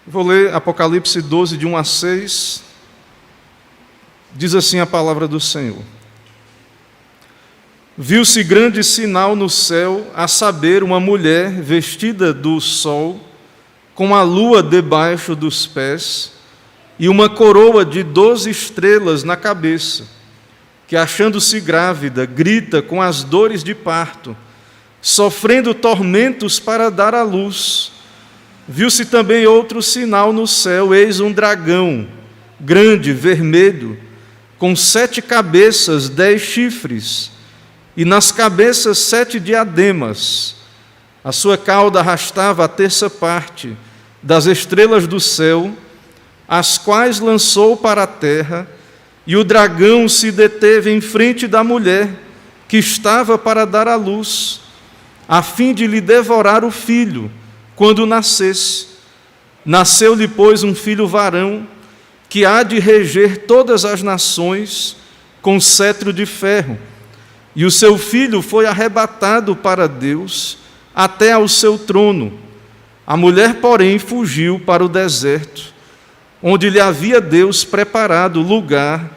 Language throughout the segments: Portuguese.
Vou ler Apocalipse 12, de 1 a 6. Diz assim a palavra do Senhor. Viu-se grande sinal no céu, a saber, uma mulher vestida do sol, com a lua debaixo dos pés, e uma coroa de 12 estrelas na cabeça, que, achando-se grávida, grita com as dores de parto, sofrendo tormentos para dar à luz. Viu-se também outro sinal no céu, eis um dragão, grande, vermelho, com 7 cabeças, 10 chifres, e nas cabeças 7 diademas. A sua cauda arrastava a terça parte das estrelas do céu, as quais lançou para a terra, e o dragão se deteve em frente da mulher, que estava para dar à luz, a fim de lhe devorar o filho, quando nascesse. Nasceu-lhe, pois, um filho varão, que há de reger todas as nações com cetro de ferro. E o seu filho foi arrebatado para Deus até ao seu trono. A mulher, porém, fugiu para o deserto, onde lhe havia Deus preparado lugar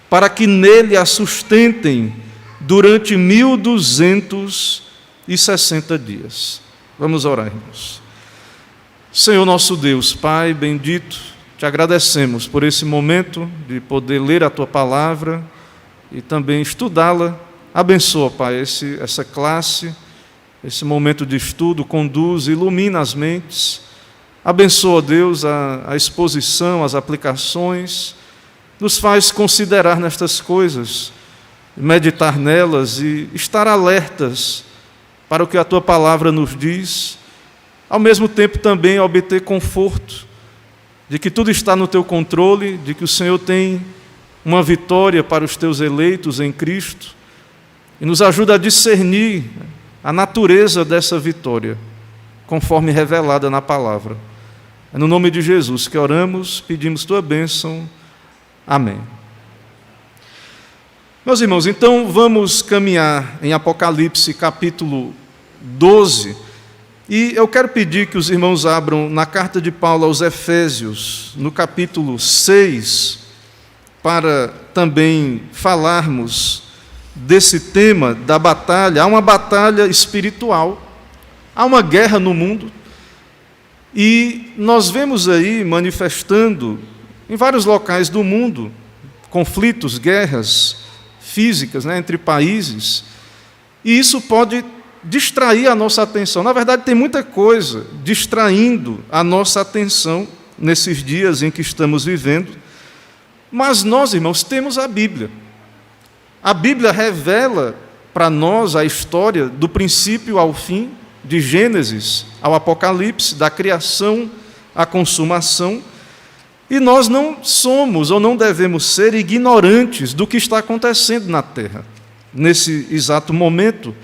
para que nele a sustentem durante 1260 dias. Vamos orar, irmãos. Senhor nosso Deus, Pai bendito, te agradecemos por esse momento de poder ler a Tua palavra e também estudá-la. Abençoa, Pai, essa classe, esse momento de estudo, conduz, ilumina as mentes. Abençoa, Deus, a exposição, as aplicações, nos faz considerar nestas coisas, meditar nelas e estar alertas para o que a Tua palavra nos diz, ao mesmo tempo também obter conforto de que tudo está no Teu controle, de que o Senhor tem uma vitória para os Teus eleitos em Cristo, e nos ajuda a discernir a natureza dessa vitória, conforme revelada na palavra. É no nome de Jesus que oramos, pedimos Tua bênção. Amém. Meus irmãos, então vamos caminhar em Apocalipse capítulo 12, e eu quero pedir que os irmãos abram na carta de Paulo aos Efésios, no capítulo 6, para também falarmos desse tema da batalha. Há uma batalha espiritual, há uma guerra no mundo, e nós vemos aí manifestando em vários locais do mundo conflitos, guerras físicas, entre países, e isso pode distrair a nossa atenção. Na verdade, tem muita coisa distraindo a nossa atenção nesses dias em que estamos vivendo, mas nós, irmãos, temos a Bíblia. A Bíblia revela para nós a história do princípio ao fim, de Gênesis ao Apocalipse, da criação à consumação, e nós não somos ou não devemos ser ignorantes do que está acontecendo na terra, nesse exato momento.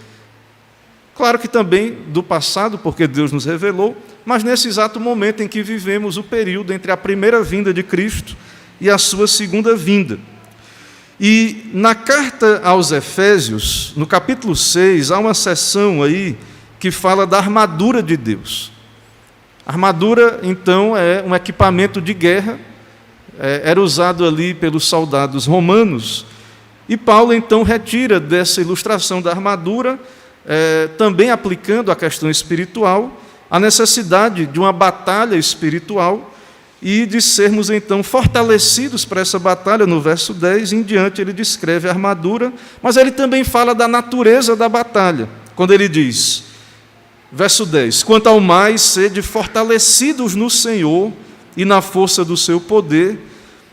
Claro que também do passado, porque Deus nos revelou, mas nesse exato momento em que vivemos o período entre a primeira vinda de Cristo e a sua segunda vinda. E na carta aos Efésios, no capítulo 6, há uma seção aí que fala da armadura de Deus. A armadura, então, é um equipamento de guerra, era usado ali pelos soldados romanos, e Paulo, então, retira dessa ilustração da armadura, também aplicando a questão espiritual, a necessidade de uma batalha espiritual e de sermos, então, fortalecidos para essa batalha. No verso 10 em diante, ele descreve a armadura, mas ele também fala da natureza da batalha, quando ele diz, verso 10, quanto ao mais, sede fortalecidos no Senhor e na força do seu poder,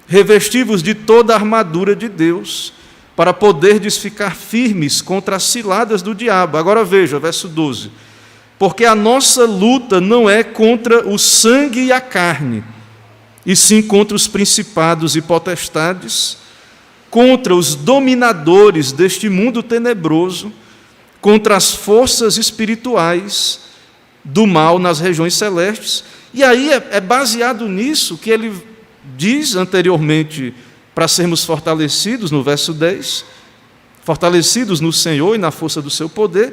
revestivos de toda a armadura de Deus, para poderdes ficar firmes contra as ciladas do diabo. Agora veja, verso 12, porque a nossa luta não é contra o sangue e a carne, e sim contra os principados e potestades, contra os dominadores deste mundo tenebroso, contra as forças espirituais do mal nas regiões celestes. E aí é baseado nisso que ele diz anteriormente para sermos fortalecidos, no verso 10, fortalecidos no Senhor e na força do seu poder,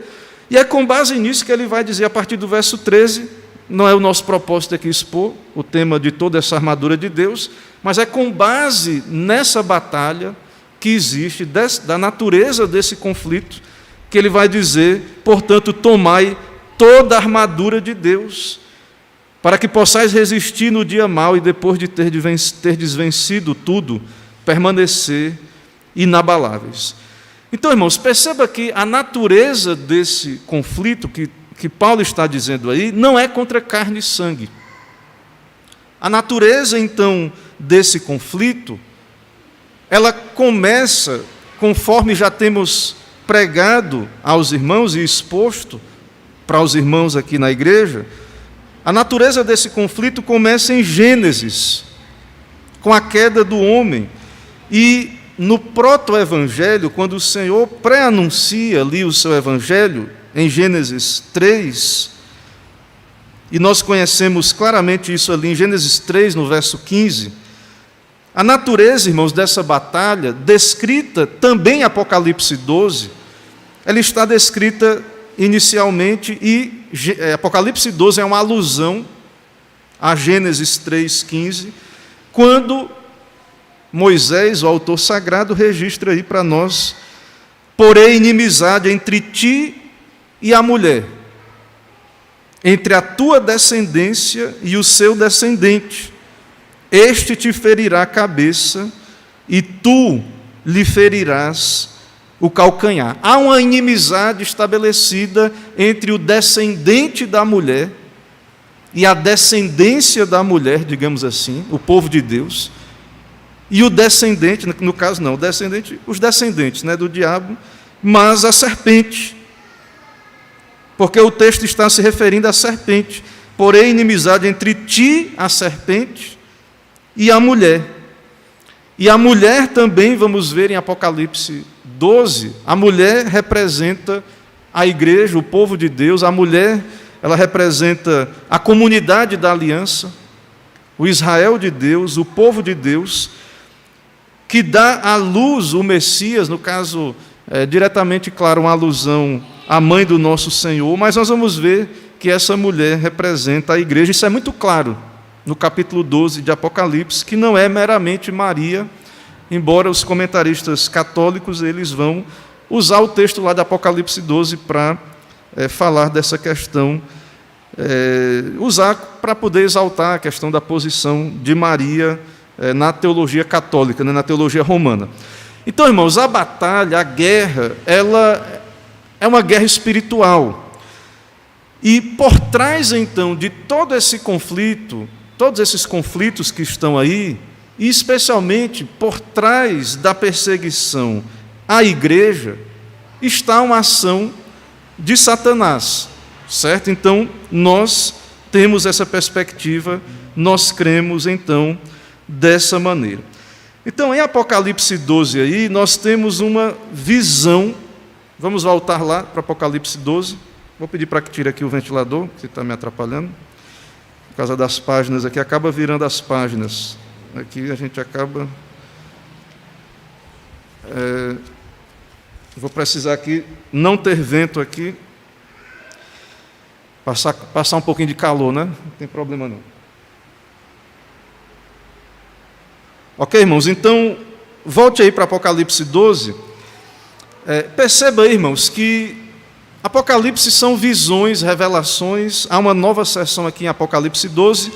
e é com base nisso que ele vai dizer a partir do verso 13, não é o nosso propósito aqui expor o tema de toda essa armadura de Deus, mas é com base nessa batalha que existe, da natureza desse conflito, que ele vai dizer, portanto, tomai toda a armadura de Deus, para que possais resistir no dia mau e depois de terdes vencido tudo, permanecer inabaláveis. Então, irmãos, perceba que a natureza desse conflito que Paulo está dizendo aí não é contra carne e sangue. A natureza, então, desse conflito, ela começa, conforme já temos pregado aos irmãos e exposto para os irmãos aqui na igreja, a natureza desse conflito começa em Gênesis, com a queda do homem. E no proto-evangelho, quando o Senhor pré-anuncia ali o seu evangelho, em Gênesis 3, e nós conhecemos claramente isso ali em Gênesis 3, no verso 15, a natureza, irmãos, dessa batalha, descrita também em Apocalipse 12, ela está descrita inicialmente, e Apocalipse 12 é uma alusão a Gênesis 3,15, quando Moisés, o autor sagrado, registra aí para nós: porém inimizade entre ti e a mulher, entre a tua descendência e o seu descendente, este te ferirá a cabeça e tu lhe ferirás o calcanhar. Há uma inimizade estabelecida entre o descendente da mulher e a descendência da mulher, digamos assim, o povo de Deus, e o descendente, no caso não, os descendentes, né, do diabo, mas a serpente, porque o texto está se referindo à serpente. Porém, inimizade entre ti, a serpente, e a mulher. E a mulher também, vamos ver em Apocalipse 12, a mulher representa a igreja, o povo de Deus. A mulher, ela representa a comunidade da aliança, o Israel de Deus, o povo de Deus, que dá à luz o Messias, no caso, diretamente, claro, uma alusão à mãe do nosso Senhor, mas nós vamos ver que essa mulher representa a igreja. Isso é muito claro no capítulo 12 de Apocalipse, que não é meramente Maria, embora os comentaristas católicos eles vão usar o texto lá de Apocalipse 12 para falar dessa questão, usar para poder exaltar a questão da posição de Maria na teologia católica, né, na teologia romana. Então, irmãos, a batalha, a guerra, ela é uma guerra espiritual. E por trás, então, de todo esse conflito, todos esses conflitos que estão aí, e especialmente por trás da perseguição à igreja, está uma ação de Satanás, certo? Então, nós temos essa perspectiva, nós cremos, então, dessa maneira. Então, em Apocalipse 12, aí, nós temos uma visão. Vamos voltar lá para Apocalipse 12. Vou pedir para que tire aqui o ventilador, que está me atrapalhando. Por causa das páginas aqui, acaba virando as páginas. Aqui a gente acaba... vou precisar aqui não ter vento aqui. Passar um pouquinho de calor, né? Não tem problema não. Ok, irmãos? Então, volte aí para Apocalipse 12. Perceba aí, irmãos, que Apocalipse são visões, revelações. Há uma nova seção aqui em Apocalipse 12.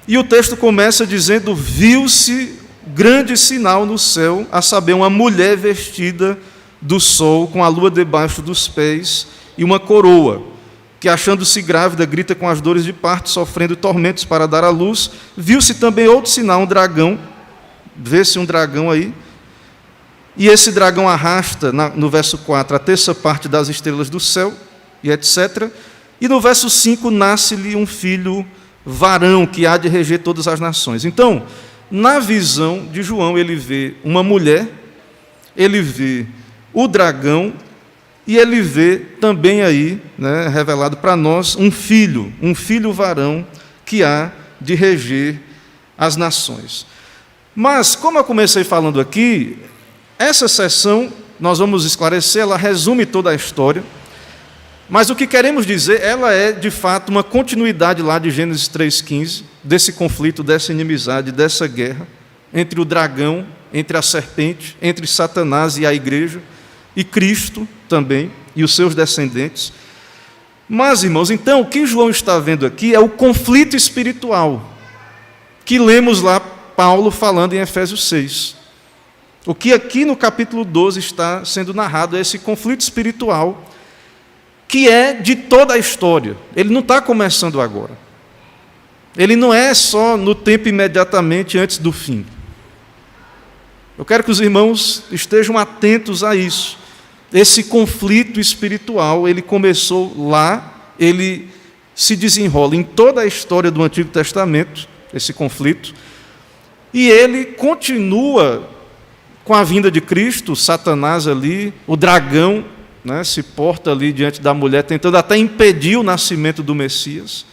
E o texto começa dizendo: viu-se grande sinal no céu, a saber, uma mulher vestida do sol, com a lua debaixo dos pés e uma coroa, que, achando-se grávida, grita com as dores de parto, sofrendo tormentos para dar à luz. Viu-se também outro sinal, um dragão. Vê-se um dragão aí. E esse dragão arrasta, no verso 4, a terça parte das estrelas do céu, e etc. E no verso 5, nasce-lhe um filho varão, que há de reger todas as nações. Então, na visão de João, ele vê uma mulher, ele vê o dragão, e ele vê também aí, né, revelado para nós, um filho varão, que há de reger as nações. Mas, como eu comecei falando aqui, essa sessão, nós vamos esclarecer, ela resume toda a história. Mas o que queremos dizer, ela é, de fato, uma continuidade lá de Gênesis 3,15, desse conflito, dessa inimizade, dessa guerra entre o dragão, entre a serpente, entre Satanás e a igreja, e Cristo também, e os seus descendentes. Mas, irmãos, então, o que João está vendo aqui é o conflito espiritual, que lemos lá Paulo falando em Efésios 6. O que aqui no capítulo 12 está sendo narrado é esse conflito espiritual, que é de toda a história. Ele não está começando agora. Ele não é só no tempo imediatamente antes do fim. Eu quero que os irmãos estejam atentos a isso. Esse conflito espiritual, ele começou lá, ele se desenrola em toda a história do Antigo Testamento, esse conflito, e ele continua com a vinda de Cristo. Satanás ali, o dragão, né, se porta ali diante da mulher, tentando até impedir o nascimento do Messias.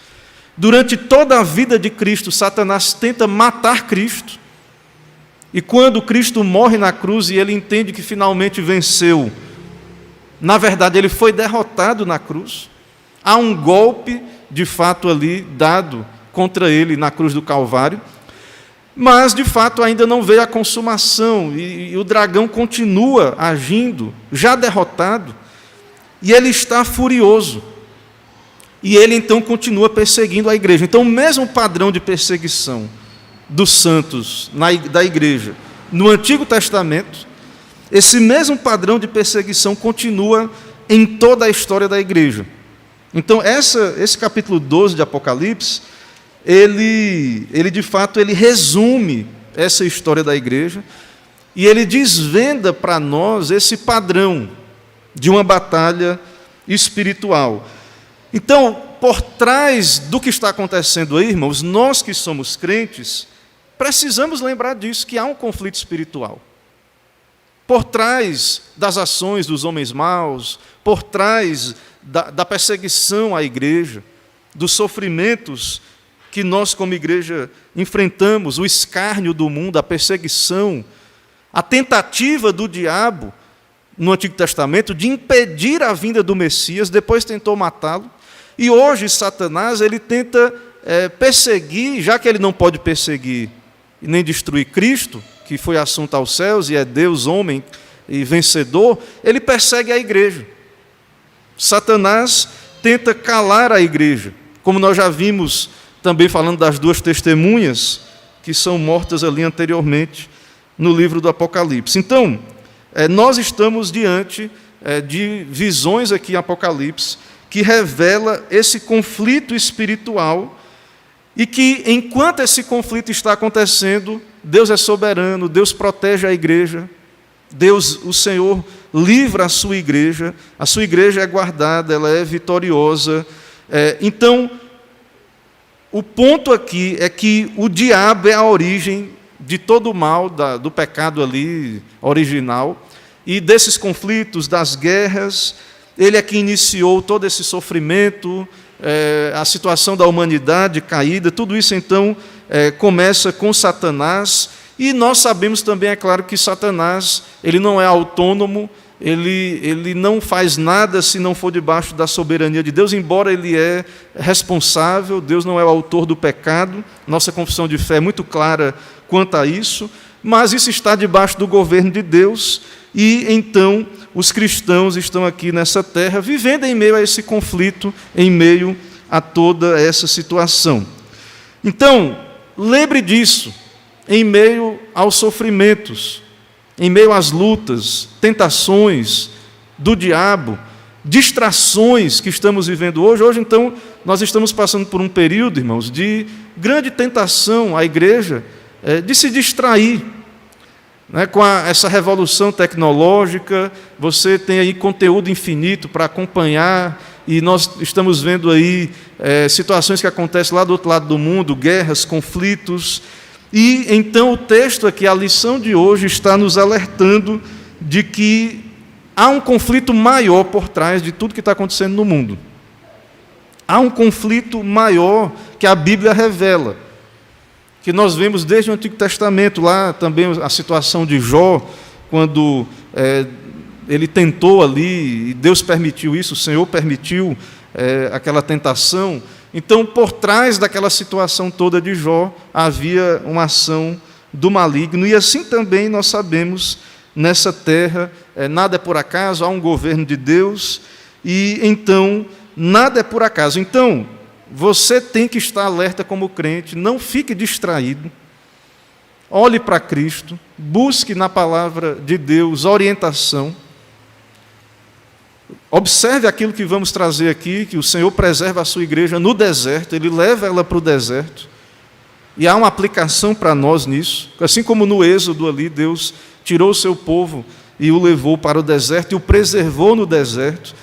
Durante toda a vida de Cristo, Satanás tenta matar Cristo. E quando Cristo morre na cruz e ele entende que finalmente venceu, na verdade ele foi derrotado na cruz. Há um golpe, de fato, ali dado contra ele na cruz do Calvário, mas, de fato, ainda não veio a consumação, e o dragão continua agindo, já derrotado, e ele está furioso. E ele, então, continua perseguindo a igreja. Então, o mesmo padrão de perseguição dos santos da igreja no Antigo Testamento, esse mesmo padrão de perseguição continua em toda a história da igreja. Então, esse capítulo 12 de Apocalipse, ele de fato, ele resume essa história da igreja e ele desvenda para nós esse padrão de uma batalha espiritual. Então, por trás do que está acontecendo aí, irmãos, nós que somos crentes, precisamos lembrar disso, que há um conflito espiritual. Por trás das ações dos homens maus, por trás da perseguição à igreja, dos sofrimentos que nós, como igreja, enfrentamos, o escárnio do mundo, a perseguição, a tentativa do diabo, no Antigo Testamento, de impedir a vinda do Messias, depois tentou matá-lo, e hoje Satanás ele tenta perseguir, já que ele não pode perseguir e nem destruir Cristo, que foi assunto aos céus e é Deus, homem e vencedor, ele persegue a igreja. Satanás tenta calar a igreja, como nós já vimos também falando das duas testemunhas que são mortas ali anteriormente no livro do Apocalipse. Então, nós estamos diante de visões aqui em Apocalipse que revela esse conflito espiritual e que, enquanto esse conflito está acontecendo, Deus é soberano, Deus protege a igreja, Deus, o Senhor, livra a sua igreja é guardada, ela é vitoriosa. Então, o ponto aqui é que o diabo é a origem de todo o mal, do pecado ali original, e desses conflitos, das guerras, ele é que iniciou todo esse sofrimento, a situação da humanidade caída, tudo isso então começa com Satanás, e nós sabemos também, é claro, que Satanás, ele não é autônomo, ele não faz nada se não for debaixo da soberania de Deus, embora ele é responsável, Deus não é o autor do pecado, nossa confissão de fé é muito clara quanto a isso, mas isso está debaixo do governo de Deus, e então os cristãos estão aqui nessa terra, vivendo em meio a esse conflito, em meio a toda essa situação. Então, lembre disso, em meio aos sofrimentos, em meio às lutas, tentações do diabo, distrações que estamos vivendo hoje. Hoje, então, nós estamos passando por um período, irmãos, de grande tentação à igreja de se distrair, né, com essa revolução tecnológica. Você tem aí conteúdo infinito para acompanhar, e nós estamos vendo aí situações que acontecem lá do outro lado do mundo, guerras, conflitos. E então o texto aqui, a lição de hoje, está nos alertando de que há um conflito maior por trás de tudo que está acontecendo no mundo. Há um conflito maior que a Bíblia revela, que nós vemos desde o Antigo Testamento, lá também a situação de Jó, quando ele tentou ali, e Deus permitiu isso, o Senhor permitiu aquela tentação. Então, por trás daquela situação toda de Jó, havia uma ação do maligno, e assim também nós sabemos, nessa terra, nada é por acaso, há um governo de Deus, e então, nada é por acaso. Então, você tem que estar alerta como crente, não fique distraído, olhe para Cristo, busque na palavra de Deus orientação, observe aquilo que vamos trazer aqui, que o Senhor preserva a sua igreja no deserto, Ele leva ela para o deserto, e há uma aplicação para nós nisso, assim como no Êxodo ali, Deus tirou o seu povo e o levou para o deserto, e o preservou no deserto.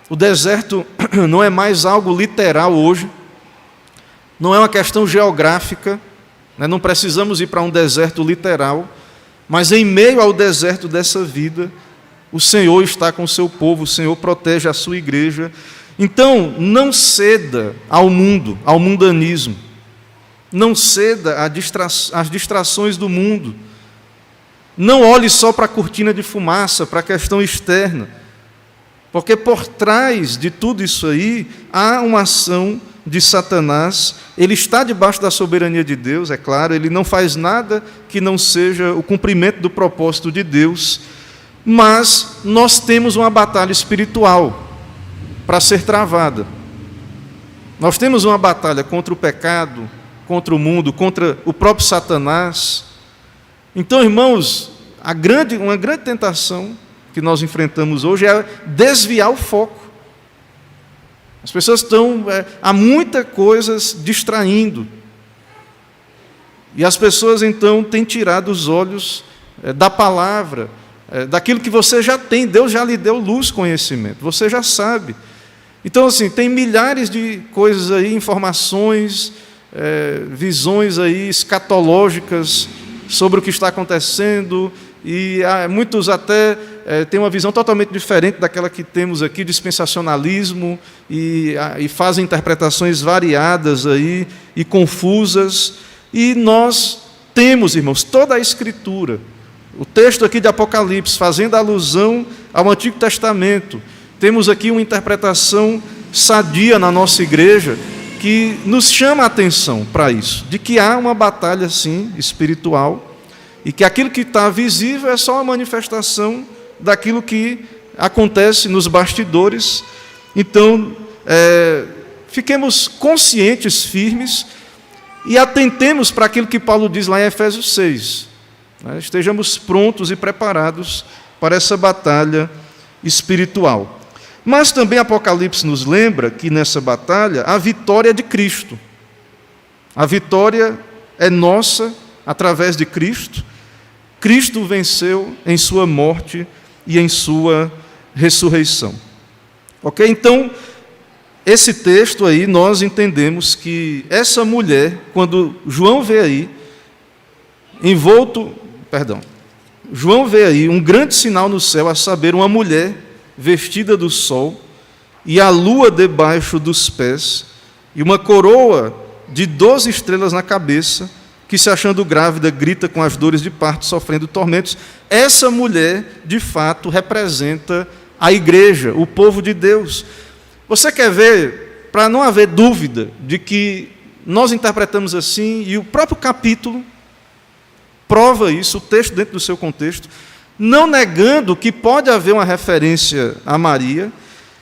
O deserto não é mais algo literal hoje, não é uma questão geográfica, né? Não precisamos ir para um deserto literal, mas em meio ao deserto dessa vida, o Senhor está com o seu povo, o Senhor protege a sua igreja. Então, não ceda ao mundo, ao mundanismo. Não ceda às distrações do mundo. Não olhe só para a cortina de fumaça, para a questão externa. Porque por trás de tudo isso aí, há uma ação de Satanás. Ele está debaixo da soberania de Deus, é claro. Ele não faz nada que não seja o cumprimento do propósito de Deus. Mas nós temos uma batalha espiritual para ser travada. Nós temos uma batalha contra o pecado, contra o mundo, contra o próprio Satanás. Então, irmãos, uma grande tentação que nós enfrentamos hoje é desviar o foco. As pessoas estão... há muita coisa distraindo. E as pessoas, então, têm tirado os olhos da palavra, daquilo que você já tem. Deus já lhe deu luz, conhecimento, você já sabe. Então, assim, tem milhares de coisas aí, informações, visões aí escatológicas sobre o que está acontecendo, e muitos até têm uma visão totalmente diferente daquela que temos aqui, dispensacionalismo, e fazem interpretações variadas aí, e confusas, e nós temos, irmãos, toda a Escritura, o texto aqui de Apocalipse, fazendo alusão ao Antigo Testamento. Temos aqui uma interpretação sadia na nossa igreja, que nos chama a atenção para isso, de que há uma batalha, sim, espiritual, e que aquilo que está visível é só uma manifestação daquilo que acontece nos bastidores. Então, fiquemos conscientes, firmes, e atentemos para aquilo que Paulo diz lá em Efésios 6. Estejamos prontos e preparados para essa batalha espiritual. Mas também Apocalipse nos lembra que nessa batalha a vitória é de Cristo. A vitória é nossa através de Cristo. Cristo venceu em sua morte e em sua ressurreição. Ok? Então, esse texto aí, nós entendemos que essa mulher, quando João vê aí, João vê aí um grande sinal no céu, a saber, uma mulher vestida do sol, e a lua debaixo dos pés, e uma coroa de 12 estrelas na cabeça, que, se achando grávida, grita com as dores de parto, sofrendo tormentos. Essa mulher, de fato, representa a igreja, o povo de Deus. Você quer ver, para não haver dúvida de que nós interpretamos assim, e o próprio capítulo prova isso, o texto dentro do seu contexto, não negando que pode haver uma referência a Maria,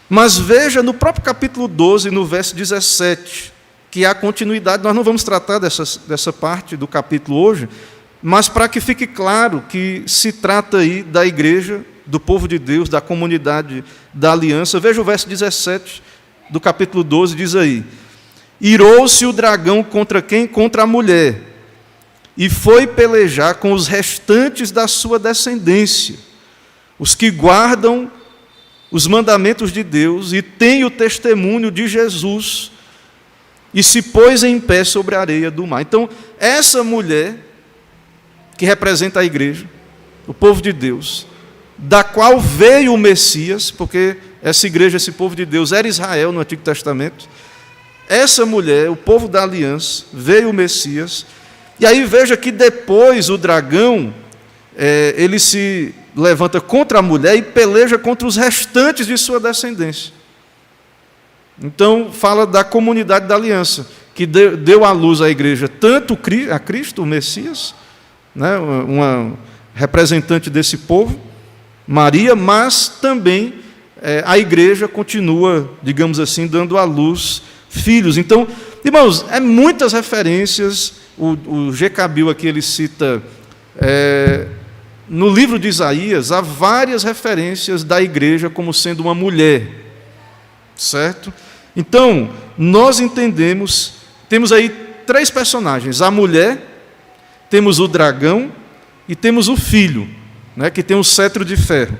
mas veja no próprio capítulo 12, no verso 17, que há continuidade. Nós não vamos tratar dessa parte do capítulo hoje, mas para que fique claro que se trata aí da igreja, do povo de Deus, da comunidade da aliança. Veja o verso 17 do capítulo 12, diz aí: irou-se o dragão contra quem? Contra a mulher, e foi pelejar com os restantes da sua descendência, os que guardam os mandamentos de Deus e têm o testemunho de Jesus, e se pôs em pé sobre a areia do mar. Então, essa mulher, que representa a igreja, o povo de Deus, da qual veio o Messias, porque essa igreja, esse povo de Deus, era Israel no Antigo Testamento, essa mulher, o povo da aliança, veio o Messias. E aí veja que depois o dragão, ele se levanta contra a mulher e peleja contra os restantes de sua descendência. Então, fala da comunidade da aliança, que deu à luz à igreja tanto a Cristo, o Messias, né, uma representante desse povo, Maria, mas também a igreja continua, digamos assim, dando à luz filhos. Então, irmãos, muitas referências. O G. Cabil aqui ele cita, no livro de Isaías, há várias referências da igreja como sendo uma mulher, certo? Então, nós entendemos, temos aí 3 personagens, a mulher, temos o dragão e temos o filho, né, que tem um cetro de ferro.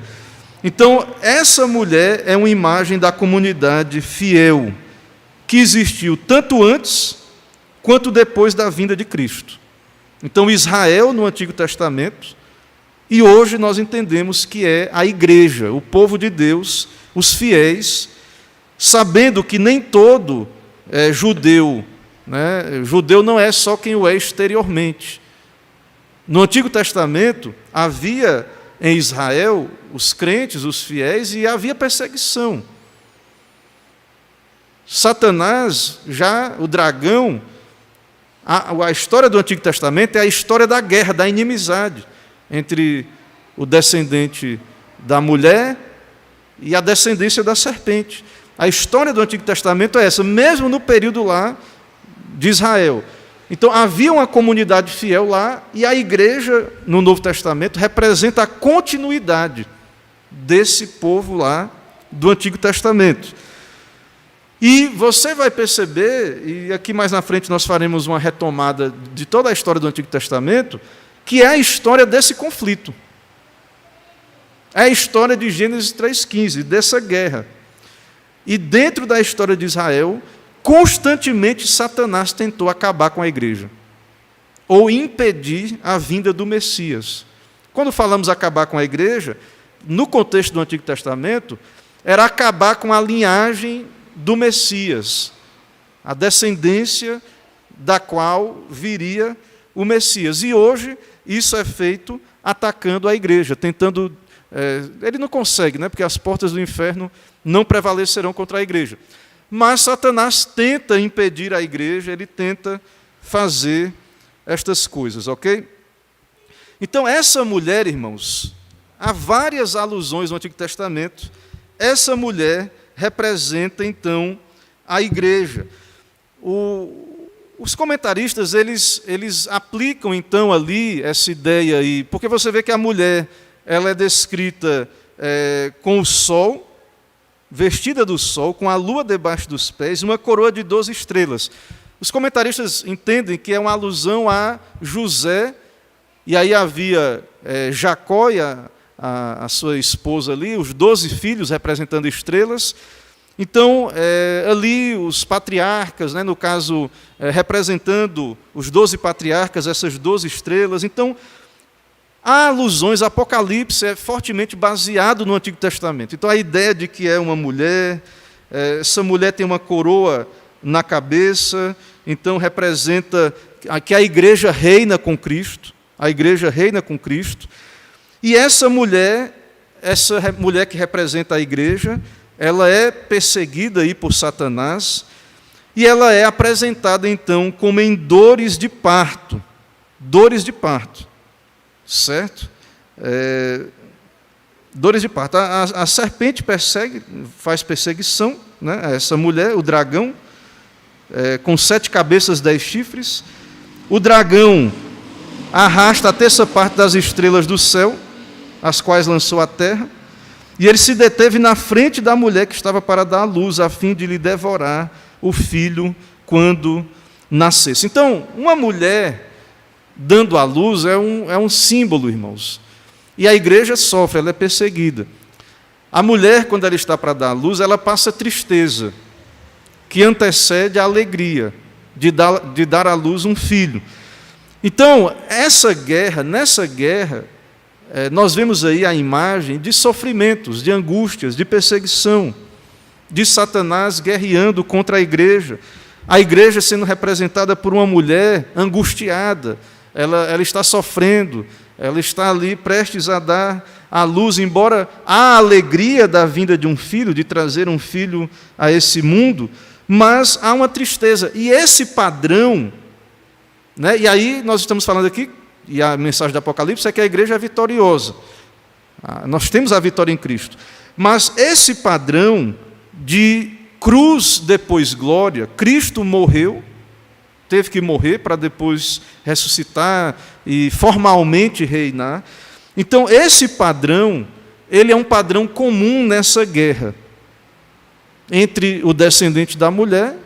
Então, essa mulher é uma imagem da comunidade fiel, que existiu tanto antes quanto depois da vinda de Cristo. Então, Israel no Antigo Testamento, e hoje nós entendemos que é a igreja, o povo de Deus, os fiéis, sabendo que nem todo judeu, né? Judeu não é só quem o é exteriormente. No Antigo Testamento, havia em Israel os crentes, os fiéis, e havia perseguição. Satanás, já o dragão, a história do Antigo Testamento é a história da guerra, da inimizade entre o descendente da mulher e a descendência da serpente. A história do Antigo Testamento é essa, mesmo no período lá de Israel. Então, havia uma comunidade fiel lá, e a igreja, no Novo Testamento, representa a continuidade desse povo lá do Antigo Testamento. E você vai perceber, e aqui mais na frente nós faremos uma retomada de toda a história do Antigo Testamento, que é a história desse conflito. É a história de Gênesis 3,15, dessa guerra. E dentro da história de Israel, constantemente Satanás tentou acabar com a igreja, ou impedir a vinda do Messias. Quando falamos acabar com a igreja, no contexto do Antigo Testamento, era acabar com a linhagem do Messias, a descendência da qual viria o Messias. E hoje isso é feito atacando a igreja, tentando... ele não consegue, né, porque as portas do inferno não prevalecerão contra a igreja. Mas Satanás tenta impedir a igreja, ele tenta fazer estas coisas, ok? Então, essa mulher, irmãos, há várias alusões no Antigo Testamento, essa mulher representa, então, a igreja. Os comentaristas, eles aplicam, então, ali essa ideia aí, porque você vê que a mulher, ela é descrita com o sol, vestida do sol, com a lua debaixo dos pés, uma coroa de 12 estrelas. Os comentaristas entendem que é uma alusão a José, e aí havia Jacó e a sua esposa ali, os 12 filhos representando estrelas. Então, ali os patriarcas, né, no caso, representando os 12 patriarcas, essas 12 estrelas. Então, há alusões, Apocalipse é fortemente baseado no Antigo Testamento. Então, a ideia de que é uma mulher, essa mulher tem uma coroa na cabeça, então representa que a igreja reina com Cristo, a igreja reina com Cristo, e essa mulher que representa a igreja, ela é perseguida aí por Satanás, e ela é apresentada, então, como em dores de parto, certo? Dores de parto. A serpente faz perseguição, né, a essa mulher, o dragão, com 7 cabeças, 10 chifres. O dragão arrasta a terça parte das estrelas do céu, as quais lançou à terra, e ele se deteve na frente da mulher que estava para dar à luz, a fim de lhe devorar o filho quando nascesse. Então, uma mulher dando à luz é um símbolo, irmãos. E a igreja sofre, ela é perseguida. A mulher, quando ela está para dar à luz, ela passa tristeza, que antecede a alegria de dar à luz um filho. Então, nessa guerra, nós vemos aí a imagem de sofrimentos, de angústias, de perseguição, de Satanás guerreando contra a igreja sendo representada por uma mulher angustiada, ela está sofrendo, ela está ali prestes a dar à luz, embora há a alegria da vinda de um filho, de trazer um filho a esse mundo, mas há uma tristeza. E esse padrão, né, e aí nós estamos falando aqui, e a mensagem do Apocalipse é que a igreja é vitoriosa. Nós temos a vitória em Cristo. Mas esse padrão de cruz depois glória, Cristo morreu, teve que morrer para depois ressuscitar e formalmente reinar. Então, esse padrão, ele é um padrão comum nessa guerra entre o descendente da mulher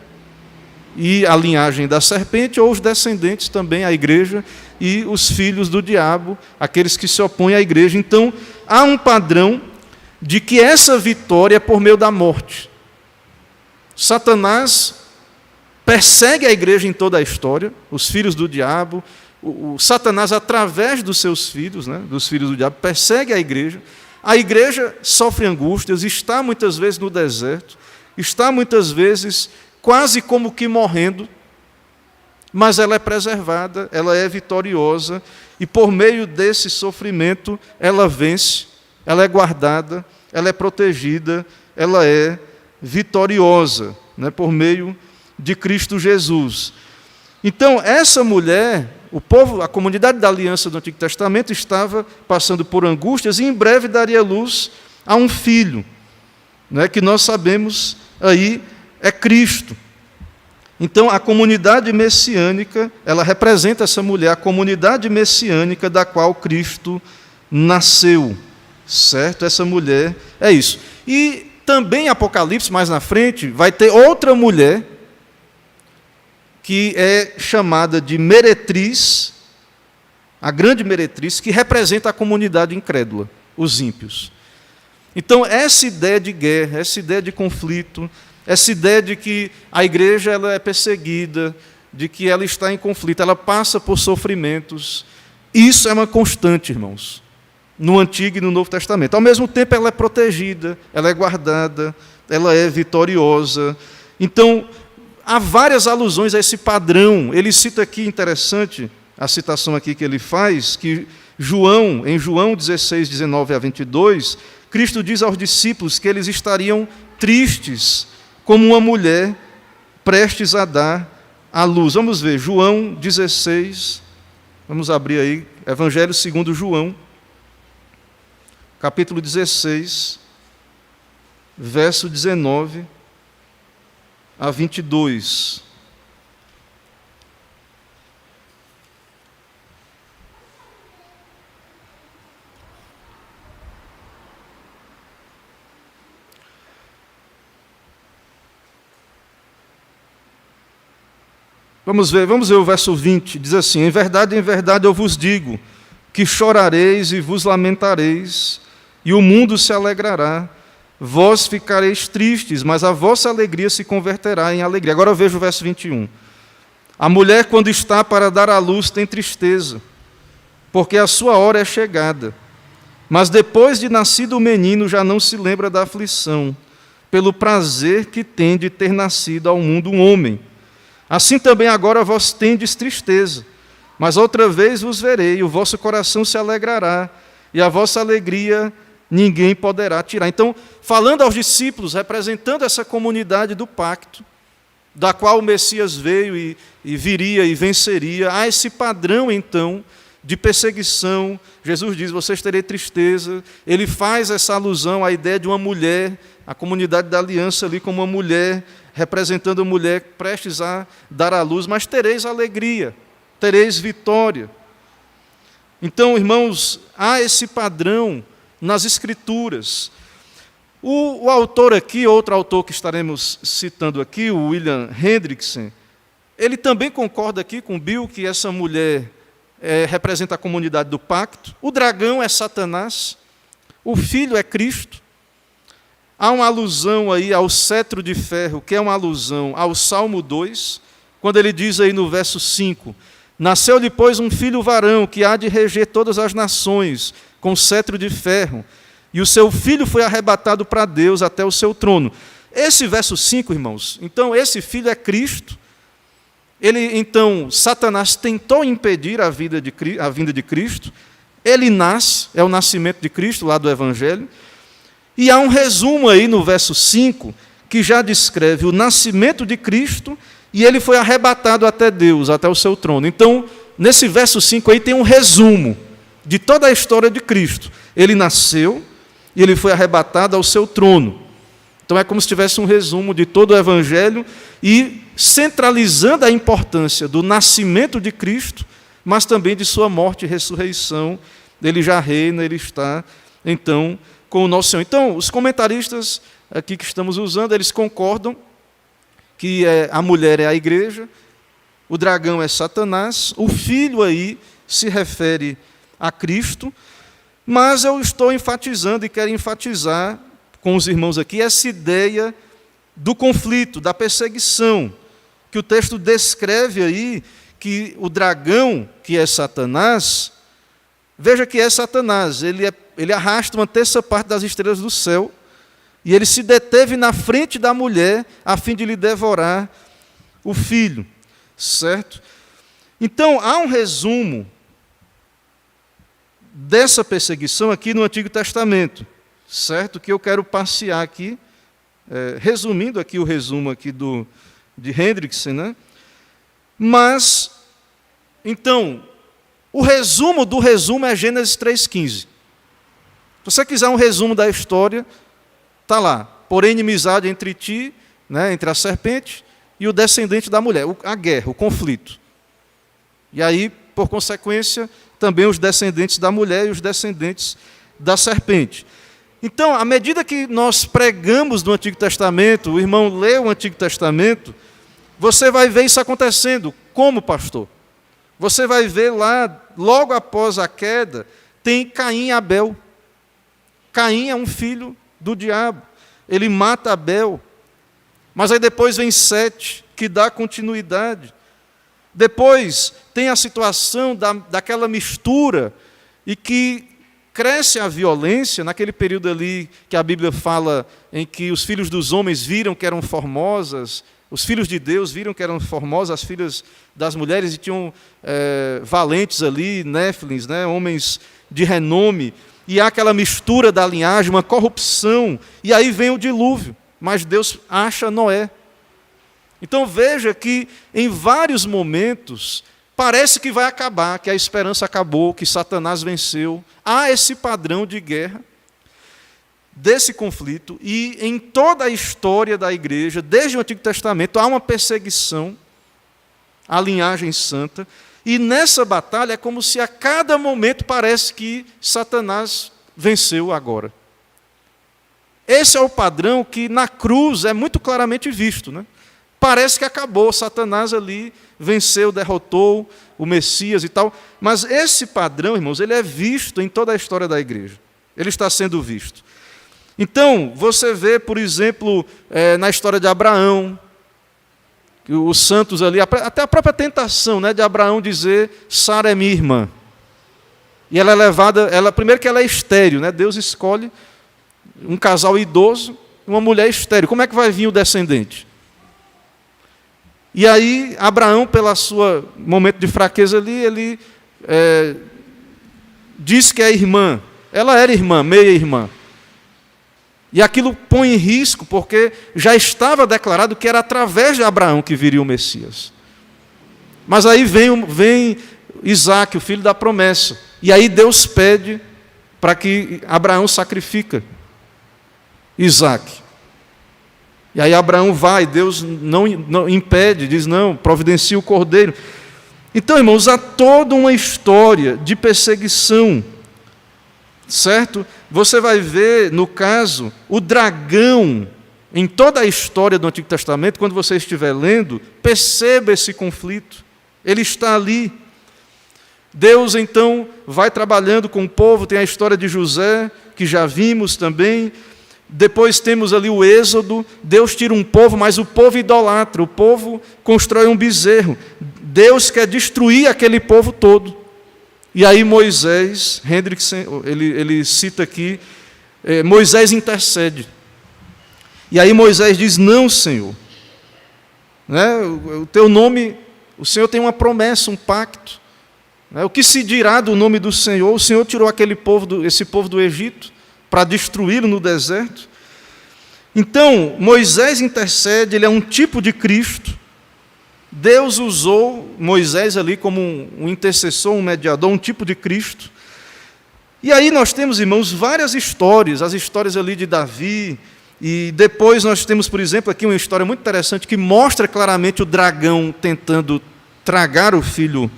e a linhagem da serpente, ou os descendentes também, a igreja, e os filhos do diabo, aqueles que se opõem à igreja. Então, há um padrão de que essa vitória é por meio da morte. Satanás persegue a igreja em toda a história, os filhos do diabo, o Satanás, através dos seus filhos, né, dos filhos do diabo, persegue a igreja sofre angústias, está muitas vezes no deserto, está muitas vezes quase como que morrendo, mas ela é preservada, ela é vitoriosa, e por meio desse sofrimento ela vence, ela é guardada, ela é protegida, ela é vitoriosa, né, por meio de Cristo Jesus. Então, essa mulher, o povo, a comunidade da aliança do Antigo Testamento estava passando por angústias e em breve daria luz a um filho, né, que nós sabemos aí é Cristo. Então, a comunidade messiânica, ela representa essa mulher, a comunidade messiânica da qual Cristo nasceu, certo? Essa mulher é isso. E também em Apocalipse, mais na frente, vai ter outra mulher que é chamada de meretriz, a grande meretriz, que representa a comunidade incrédula, os ímpios. Então, essa ideia de guerra, essa ideia de conflito, essa ideia de que a igreja ela é perseguida, de que ela está em conflito, ela passa por sofrimentos, isso é uma constante, irmãos, no Antigo e no Novo Testamento. Ao mesmo tempo, ela é protegida, ela é guardada, ela é vitoriosa. Então, há várias alusões a esse padrão. Ele cita aqui, interessante, a citação aqui que ele faz, que em João 16, 19 a 22, Cristo diz aos discípulos que eles estariam tristes, como uma mulher prestes a dar à luz. Vamos ver, João 16, vamos abrir aí, Evangelho segundo João, capítulo 16, verso 19 a 22. Vamos ver o verso 20, diz assim: em verdade eu vos digo, que chorareis e vos lamentareis, e o mundo se alegrará. Vós ficareis tristes, mas a vossa alegria se converterá em alegria. Agora eu vejo o verso 21. A mulher, quando está para dar à luz, tem tristeza, porque a sua hora é chegada. Mas depois de nascido o menino, já não se lembra da aflição, pelo prazer que tem de ter nascido ao mundo um homem. Assim também agora vós tendes tristeza, mas outra vez vos verei, o vosso coração se alegrará, e a vossa alegria ninguém poderá tirar. Então, falando aos discípulos, representando essa comunidade do pacto, da qual o Messias veio e viria e venceria, há esse padrão, então, de perseguição. Jesus diz, vocês terem tristeza. Ele faz essa alusão à ideia de uma mulher, a comunidade da aliança ali como uma mulher, representando a mulher prestes a dar à luz, mas tereis alegria, tereis vitória. Então, irmãos, há esse padrão nas Escrituras. O autor aqui, outro autor que estaremos citando aqui, o William Hendrickson, ele também concorda aqui com Bill que essa mulher representa a comunidade do pacto. O dragão é Satanás, o filho é Cristo. Há uma alusão aí ao cetro de ferro, que é uma alusão ao Salmo 2, quando ele diz aí no verso 5, nasceu-lhe, pois, um filho varão, que há de reger todas as nações, com cetro de ferro, e o seu filho foi arrebatado para Deus até o seu trono. Esse verso 5, irmãos, então esse filho é Cristo. Então, Satanás tentou impedir a vinda de Cristo, ele nasce, é o nascimento de Cristo, lá do Evangelho, e há um resumo aí no verso 5, que já descreve o nascimento de Cristo, e ele foi arrebatado até Deus, até o seu trono. Então, nesse verso 5 aí tem um resumo de toda a história de Cristo. Ele nasceu e ele foi arrebatado ao seu trono. Então é como se tivesse um resumo de todo o Evangelho e centralizando a importância do nascimento de Cristo, mas também de sua morte e ressurreição. Ele já reina, ele está, então, com o nosso Senhor. Então, os comentaristas aqui que estamos usando, eles concordam que a mulher é a igreja, o dragão é Satanás, o filho aí se refere a Cristo, mas eu estou enfatizando e quero enfatizar com os irmãos aqui essa ideia do conflito, da perseguição, que o texto descreve aí, que o dragão, que é Satanás, veja que é Satanás, ele arrasta uma terça parte das estrelas do céu, e ele se deteve na frente da mulher, a fim de lhe devorar o filho, certo? Então, há um resumo dessa perseguição aqui no Antigo Testamento, certo? Que eu quero passear aqui, resumindo aqui o resumo aqui de Hendrickson, né? Mas, então, o resumo do resumo é Gênesis 3,15. Se você quiser um resumo da história, está lá. Porém, inimizade entre ti, né, entre a serpente e o descendente da mulher, a guerra, o conflito. E aí, por consequência, também os descendentes da mulher e os descendentes da serpente. Então, à medida que nós pregamos no Antigo Testamento, o irmão lê o Antigo Testamento, você vai ver isso acontecendo. Como, pastor? Você vai ver lá, logo após a queda, tem Caim e Abel. Caim é um filho do diabo. Ele mata Abel. Mas aí depois vem Sete, que dá continuidade. Depois tem a situação daquela mistura e que cresce a violência, naquele período ali que a Bíblia fala em que os filhos dos homens viram que eram formosas, os filhos de Deus viram que eram formosas, as filhas das mulheres, e tinham valentes ali, néfilins, né, homens de renome, e há aquela mistura da linhagem, uma corrupção, e aí vem o dilúvio, mas Deus acha Noé. Então veja que em vários momentos parece que vai acabar, que a esperança acabou, que Satanás venceu. Há esse padrão de guerra, desse conflito, e em toda a história da igreja, desde o Antigo Testamento, há uma perseguição à linhagem santa, e nessa batalha é como se a cada momento parece que Satanás venceu agora. Esse é o padrão que na cruz é muito claramente visto, né? Parece que acabou, Satanás ali venceu, derrotou o Messias e tal, mas esse padrão, irmãos, ele é visto em toda a história da igreja. Ele está sendo visto. Então, você vê, por exemplo, na história de Abraão, que os santos ali, até a própria tentação, né, de Abraão dizer, Sara é minha irmã. E ela é levada, primeiro que ela é estéril, né? Deus escolhe um casal idoso, uma mulher estéril. Como é que vai vir o descendente? E aí, Abraão, pela sua momento de fraqueza ali, ele diz que é irmã. Ela era irmã, meia-irmã. E aquilo põe em risco, porque já estava declarado que era através de Abraão que viria o Messias. Mas aí vem Isaac, o filho da promessa. E aí Deus pede para que Abraão sacrifique Isaac. E aí Abraão vai, Deus não impede, diz não, providencia o cordeiro. Então, irmãos, há toda uma história de perseguição, certo? Você vai ver, no caso, o dragão, em toda a história do Antigo Testamento, quando você estiver lendo, perceba esse conflito, ele está ali. Deus, então, vai trabalhando com o povo, tem a história de José, que já vimos também. Depois temos ali o Êxodo, Deus tira um povo, mas o povo idolatra, o povo constrói um bezerro. Deus quer destruir aquele povo todo. E aí Moisés, Hendrickson, ele cita aqui, Moisés intercede. E aí Moisés diz, não, Senhor, né? O teu nome, o Senhor tem uma promessa, um pacto. O que se dirá do nome do Senhor? O Senhor tirou esse povo do Egito para destruí-lo no deserto. Então, Moisés intercede, ele é um tipo de Cristo. Deus usou Moisés ali como um intercessor, um mediador, um tipo de Cristo. E aí nós temos, irmãos, várias histórias, as histórias ali de Davi, e depois nós temos, por exemplo, aqui uma história muito interessante que mostra claramente o dragão tentando tragar o filho,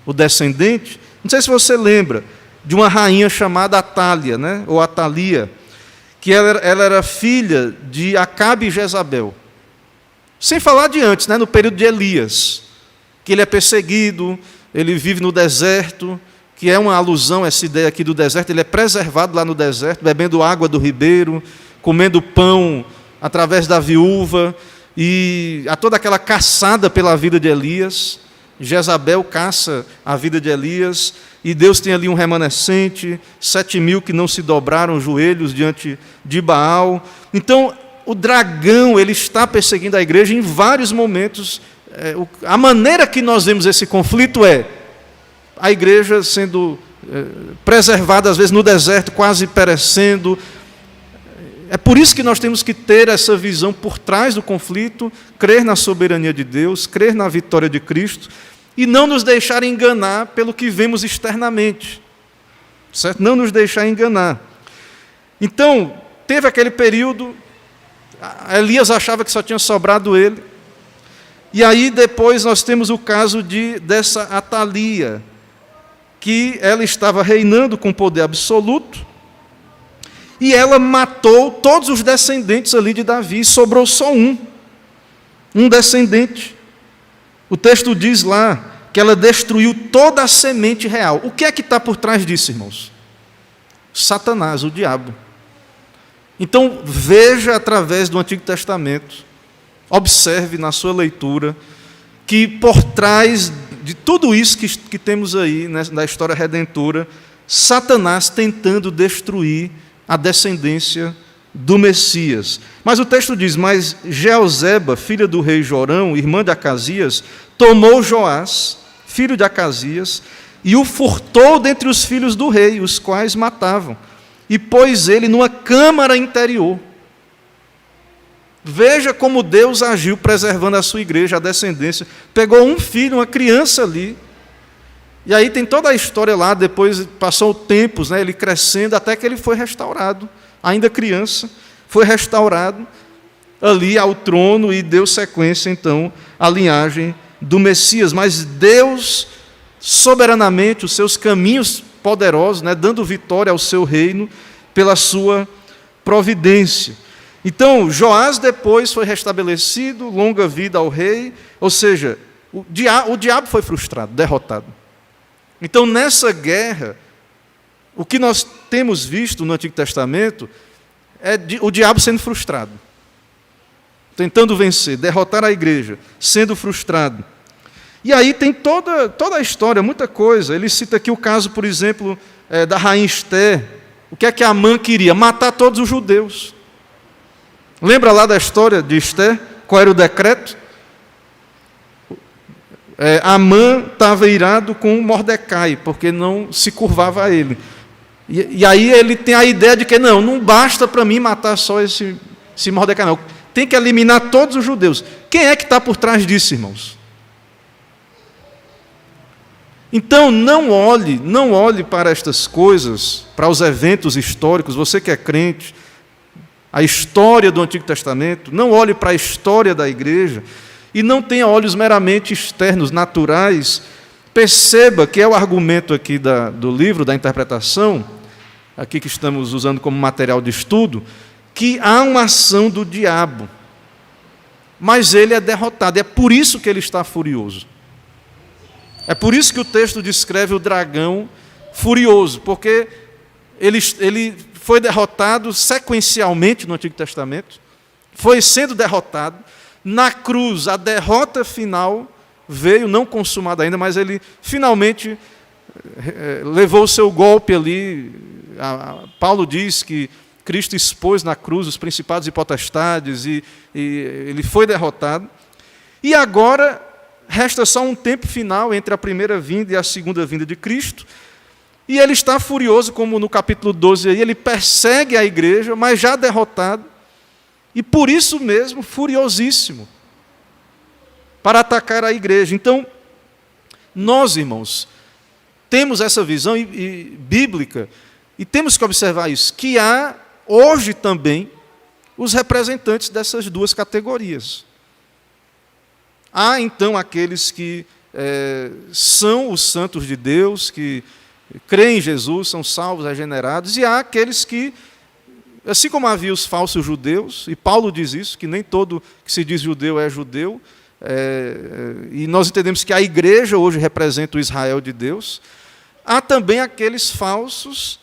o descendente. Não sei se você lembra de uma rainha chamada Atália, né? Ou Atalia, que ela era filha de Acabe e Jezabel. Sem falar de antes, né? No período de Elias, que ele é perseguido, ele vive no deserto, que é uma alusão a essa ideia aqui do deserto, ele é preservado lá no deserto, bebendo água do ribeiro, comendo pão através da viúva, e há toda aquela caçada pela vida de Elias. Jezabel caça a vida de Elias, e Deus tem ali um remanescente, 7.000 que não se dobraram os joelhos diante de Baal. Então, o dragão, ele está perseguindo a igreja em vários momentos. A maneira que nós vemos esse conflito é a igreja sendo preservada, às vezes no deserto, quase perecendo. É por isso que nós temos que ter essa visão por trás do conflito, crer na soberania de Deus, crer na vitória de Cristo, e não nos deixar enganar pelo que vemos externamente. Certo? Não nos deixar enganar. Então, teve aquele período, Elias achava que só tinha sobrado ele, e aí depois nós temos o caso dessa Atalia, que ela estava reinando com poder absoluto, e ela matou todos os descendentes ali de Davi, sobrou só um descendente. O texto diz lá que ela destruiu toda a semente real. O que é que está por trás disso, irmãos? Satanás, o diabo. Então, veja através do Antigo Testamento, observe na sua leitura, que por trás de tudo isso que temos aí, né, na história redentora, Satanás tentando destruir a descendência do Messias. Mas o texto diz, mas Jeozeba, filha do rei Jorão, irmã de Acasias, tomou Joás, filho de Acasias, e o furtou dentre os filhos do rei, os quais matavam, e pôs ele numa câmara interior. Veja como Deus agiu preservando a sua igreja, a descendência. Pegou um filho, uma criança ali, e aí tem toda a história lá, depois passou tempos, né, ele crescendo, até que ele foi restaurado, ainda criança, foi restaurado ali ao trono e deu sequência, então, à linhagem do Messias. Mas Deus, soberanamente, os seus caminhos poderosos, né, dando vitória ao seu reino pela sua providência. Então, Joás depois foi restabelecido, longa vida ao rei, ou seja, o diabo foi frustrado, derrotado. Então, nessa guerra, o que nós temos visto no Antigo Testamento é o diabo sendo frustrado, tentando vencer, derrotar a igreja, sendo frustrado. E aí tem toda a história, muita coisa. Ele cita aqui o caso, por exemplo, da rainha Esther. O que é que Amã queria? Matar todos os judeus. Lembra lá da história de Esther? Qual era o decreto? Amã estava irado com Mordecai, porque não se curvava a ele. E aí ele tem a ideia de que não basta para mim matar só esse Mordecai, não. Tem que eliminar todos os judeus. Quem é que está por trás disso, irmãos? Então, não olhe para estas coisas, para os eventos históricos, você que é crente, a história do Antigo Testamento, não olhe para a história da igreja, e não tenha olhos meramente externos, naturais. Perceba que é o argumento aqui do livro, da interpretação, aqui que estamos usando como material de estudo, que há uma ação do diabo, mas ele é derrotado, é por isso que ele está furioso. É por isso que o texto descreve o dragão furioso, porque ele foi derrotado sequencialmente no Antigo Testamento, foi sendo derrotado. Na cruz, a derrota final veio, não consumada ainda, mas ele finalmente levou o seu golpe ali. Paulo diz que Cristo expôs na cruz os principados e potestades, e ele foi derrotado. E agora resta só um tempo final entre a primeira vinda e a segunda vinda de Cristo, e ele está furioso, como no capítulo 12, aí, ele persegue a igreja, mas já derrotado, e por isso mesmo, furiosíssimo, para atacar a igreja. Então, nós, irmãos, temos essa visão bíblica, e temos que observar isso, que há, hoje também, os representantes dessas duas categorias. Há, então, aqueles que são os santos de Deus, que creem em Jesus, são salvos, regenerados, e há aqueles que, assim como havia os falsos judeus, e Paulo diz isso, que nem todo que se diz judeu é judeu, e nós entendemos que a igreja hoje representa o Israel de Deus, há também aqueles falsos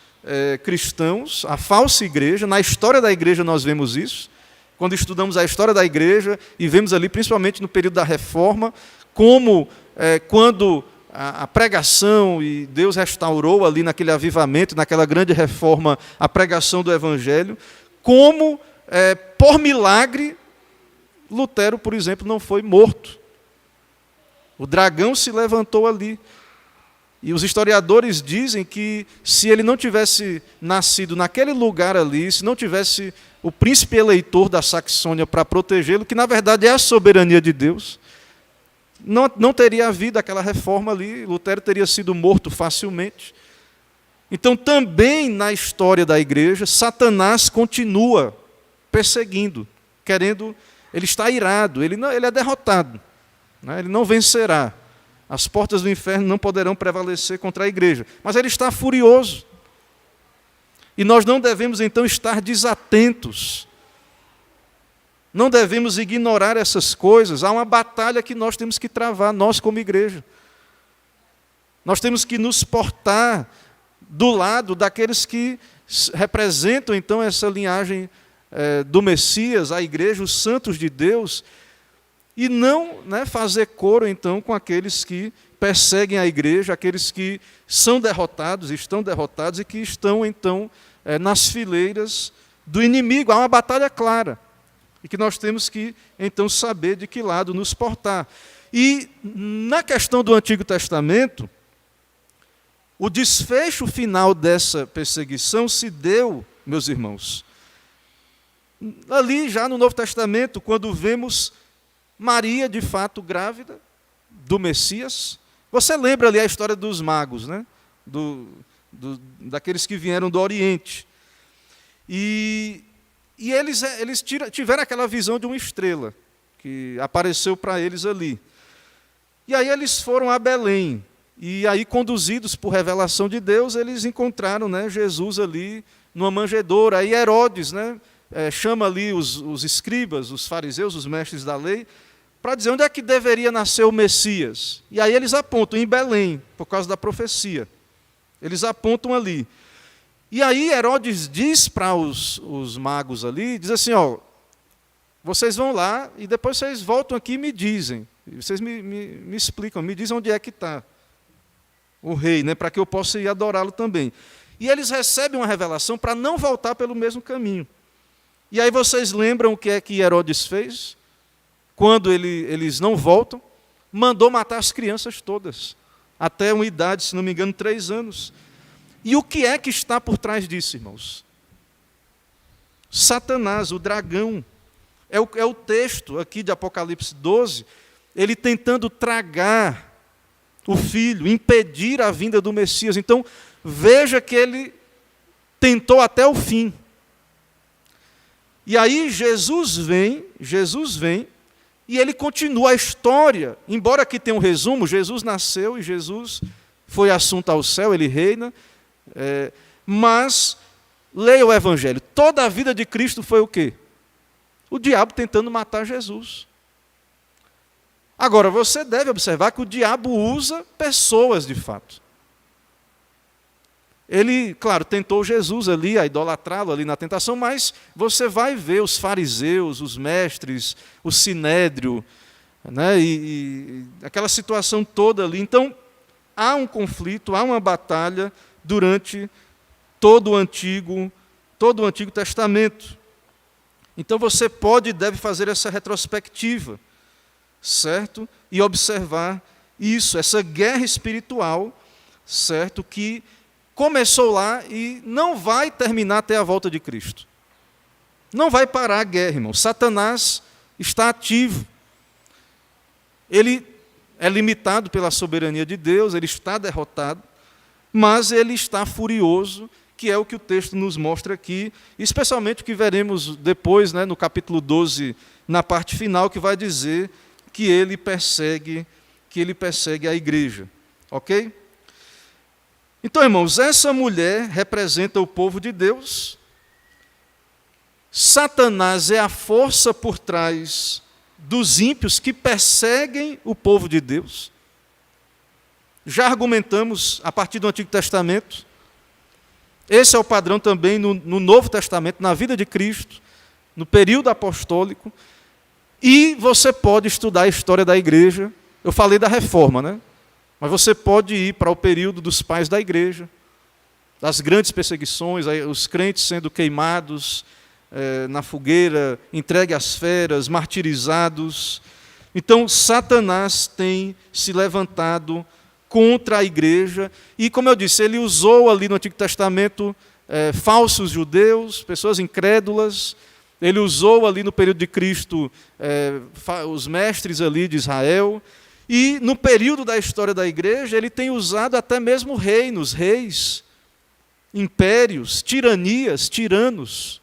cristãos, a falsa igreja. Na história da igreja nós vemos isso, quando estudamos a história da igreja, e vemos ali, principalmente no período da Reforma, como quando a pregação, e Deus restaurou ali naquele avivamento, naquela grande reforma, a pregação do Evangelho, como, por milagre, Lutero, por exemplo, não foi morto. O dragão se levantou ali. E os historiadores dizem que, se ele não tivesse nascido naquele lugar ali, se não tivesse o príncipe eleitor da Saxônia para protegê-lo, que na verdade é a soberania de Deus, não teria havido aquela reforma ali, Lutero teria sido morto facilmente. Então, também na história da igreja, Satanás continua perseguindo, querendo, ele está irado, ele é derrotado, né? Ele não vencerá. As portas do inferno não poderão prevalecer contra a igreja, mas ele está furioso. E nós não devemos, então, estar desatentos. Não devemos ignorar essas coisas. Há uma batalha que nós temos que travar, nós como igreja. Nós temos que nos portar do lado daqueles que representam, então, essa linhagem do Messias, a igreja, os santos de Deus, e não, fazer coro, então, com aqueles que perseguem a igreja, aqueles que são derrotados, estão derrotados e que estão, então, nas fileiras do inimigo. Há uma batalha clara. E que nós temos que, então, saber de que lado nos portar. E, na questão do Antigo Testamento, o desfecho final dessa perseguição se deu, meus irmãos, ali já no Novo Testamento, quando vemos Maria, de fato, grávida do Messias. Você lembra ali a história dos magos, né? Daqueles que vieram do Oriente. E eles tiveram aquela visão de uma estrela, que apareceu para eles ali. E aí eles foram a Belém. E aí, conduzidos por revelação de Deus, eles encontraram, Jesus ali numa manjedoura. Aí Herodes, chama ali os escribas, os fariseus, os mestres da lei, para dizer onde é que deveria nascer o Messias. E aí eles apontam em Belém, por causa da profecia. Eles apontam ali. E aí Herodes diz para os magos ali, diz assim, vocês vão lá e depois vocês voltam aqui e me dizem. Vocês me explicam, me dizem onde é que está o rei, para que eu possa ir adorá-lo também. E eles recebem uma revelação para não voltar pelo mesmo caminho. E aí vocês lembram o que é que Herodes fez? Quando eles não voltam, mandou matar as crianças todas, até uma idade, se não me engano, 3 anos. E o que é que está por trás disso, irmãos? Satanás, o dragão. É o texto aqui de Apocalipse 12, ele tentando tragar o filho, impedir a vinda do Messias. Então, veja que ele tentou até o fim. E aí Jesus vem, e ele continua a história. Embora aqui tenha um resumo, Jesus nasceu e Jesus foi assunto ao céu, ele reina. Mas, leia o Evangelho, toda a vida de Cristo foi o quê? O diabo tentando matar Jesus. Agora, você deve observar que o diabo usa pessoas de fato. Ele, claro, tentou Jesus ali, a idolatrá-lo ali na tentação, mas você vai ver os fariseus, os mestres, o sinédrio, e aquela situação toda ali. Então, há um conflito, há uma batalha durante todo o Antigo Testamento. Então você pode e deve fazer essa retrospectiva, certo? e observar isso, essa guerra espiritual, certo, que começou lá e não vai terminar até a volta de Cristo. Não vai parar a guerra, irmão. Satanás está ativo. Ele é limitado pela soberania de Deus, ele está derrotado, mas ele está furioso, que é o que o texto nos mostra aqui, especialmente o que veremos depois, no capítulo 12, na parte final, que vai dizer que ele persegue a igreja. Ok? Então, irmãos, essa mulher representa o povo de Deus. Satanás é a força por trás dos ímpios que perseguem o povo de Deus. Já argumentamos a partir do Antigo Testamento. Esse é o padrão também no Novo Testamento, na vida de Cristo, no período apostólico. E você pode estudar a história da igreja. Eu falei da reforma, Mas você pode ir para o período dos pais da igreja, das grandes perseguições, os crentes sendo queimados na fogueira, entregue às feras, martirizados. Então, Satanás tem se levantado contra a igreja, e, como eu disse, ele usou ali no Antigo Testamento falsos judeus, pessoas incrédulas. Ele usou ali no período de Cristo os mestres ali de Israel, e no período da história da igreja ele tem usado até mesmo reinos, reis, impérios, tiranias, tiranos,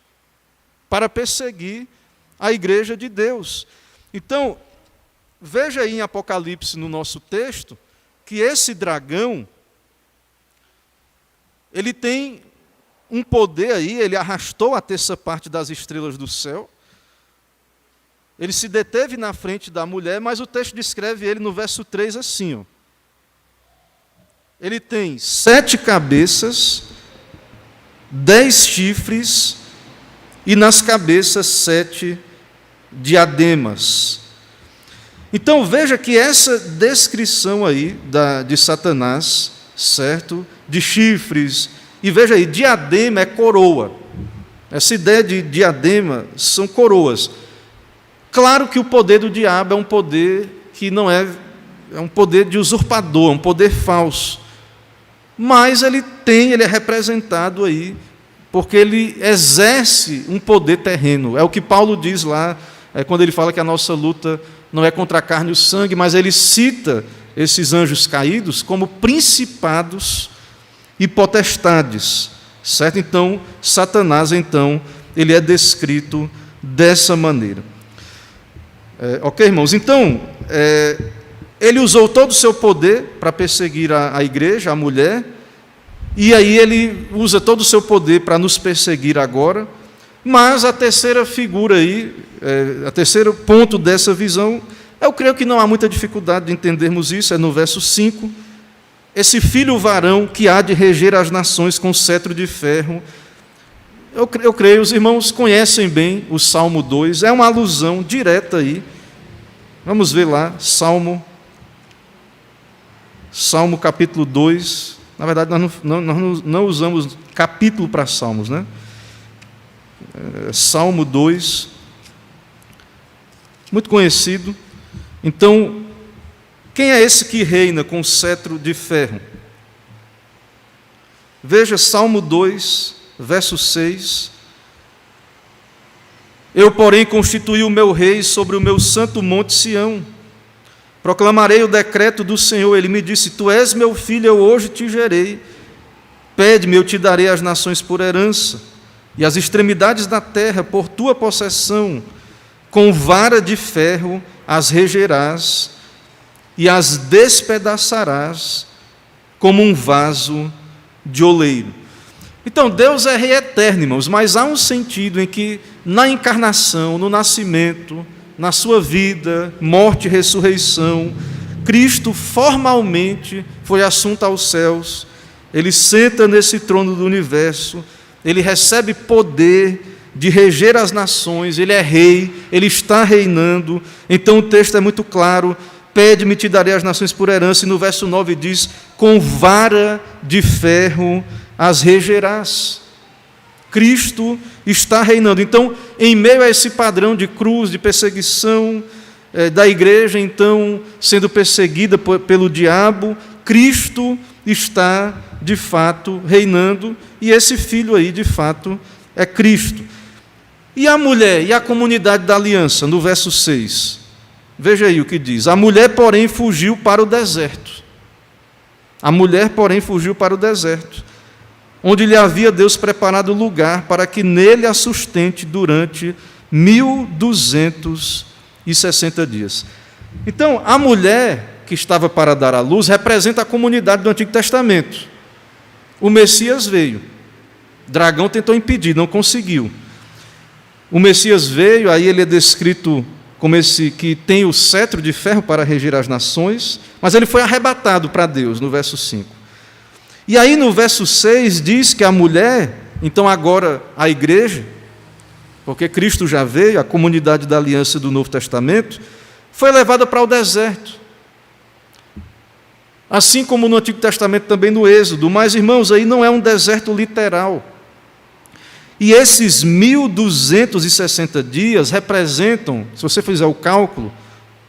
para perseguir a igreja de Deus. Então, veja aí em Apocalipse, no nosso texto, que esse dragão, ele tem um poder aí, ele arrastou a terça parte das estrelas do céu, ele se deteve na frente da mulher, mas o texto descreve ele no verso 3 assim, ele tem 7 cabeças, 10 chifres, e nas cabeças 7 diademas. Então veja que essa descrição aí de Satanás, certo? De chifres, e veja aí, diadema é coroa. Essa ideia de diadema são coroas. Claro que o poder do diabo é um poder que não é um poder de usurpador, um poder falso. Mas ele é representado aí, porque ele exerce um poder terreno. É o que Paulo diz lá, quando ele fala que a nossa luta não é contra a carne e o sangue, mas ele cita esses anjos caídos como principados e potestades. Certo? Então, Satanás, ele é descrito dessa maneira. Ok, irmãos? Então, ele usou todo o seu poder para perseguir a igreja, a mulher, e aí ele usa todo o seu poder para nos perseguir agora, mas a terceira figura aí, a terceiro ponto dessa visão, eu creio que não há muita dificuldade de entendermos isso, é no verso 5, esse filho varão que há de reger as nações com cetro de ferro. Eu creio, os irmãos conhecem bem o Salmo 2, é uma alusão direta aí. Vamos ver lá, Salmo capítulo 2. Na verdade, nós não usamos capítulo para Salmos, Salmo 2, muito conhecido. Então, quem é esse que reina com cetro de ferro? Veja Salmo 2, verso 6. Eu, porém, constituí o meu rei sobre o meu santo monte Sião. Proclamarei o decreto do Senhor. Ele me disse: Tu és meu filho, eu hoje te gerei. Pede-me, eu te darei as nações por herança, e as extremidades da terra por tua possessão. Com vara de ferro as regerás, e as despedaçarás como um vaso de oleiro. Então, Deus é rei eterno, irmãos, mas há um sentido em que, na encarnação, no nascimento, na sua vida, morte e ressurreição, Cristo formalmente foi assunto aos céus, ele senta nesse trono do universo, ele recebe poder de reger as nações, ele é rei, ele está reinando. Então o texto é muito claro: pede-me, te darei as nações por herança, e no verso 9 diz: com vara de ferro as regerás. Cristo está reinando. Então, em meio a esse padrão de cruz, de perseguição, da igreja, então, sendo perseguida pelo diabo, Cristo está, de fato, reinando, e esse filho aí, de fato, é Cristo. E a mulher e a comunidade da aliança, no verso 6. Veja aí o que diz. A mulher, porém, fugiu para o deserto. A mulher, porém, fugiu para o deserto, onde lhe havia Deus preparado lugar para que nele a sustente durante 1260 dias. Então, a mulher que estava para dar à luz representa a comunidade do Antigo Testamento. O Messias veio. O dragão tentou impedir, não conseguiu. O Messias veio, aí ele é descrito como esse que tem o cetro de ferro para reger as nações, mas ele foi arrebatado para Deus, no verso 5. E aí no verso 6 diz que a mulher, então agora a igreja, porque Cristo já veio, a comunidade da aliança do Novo Testamento, foi levada para o deserto. Assim como no Antigo Testamento também no Êxodo, mas irmãos, aí não é um deserto literal. E esses 1260 dias representam, se você fizer o cálculo,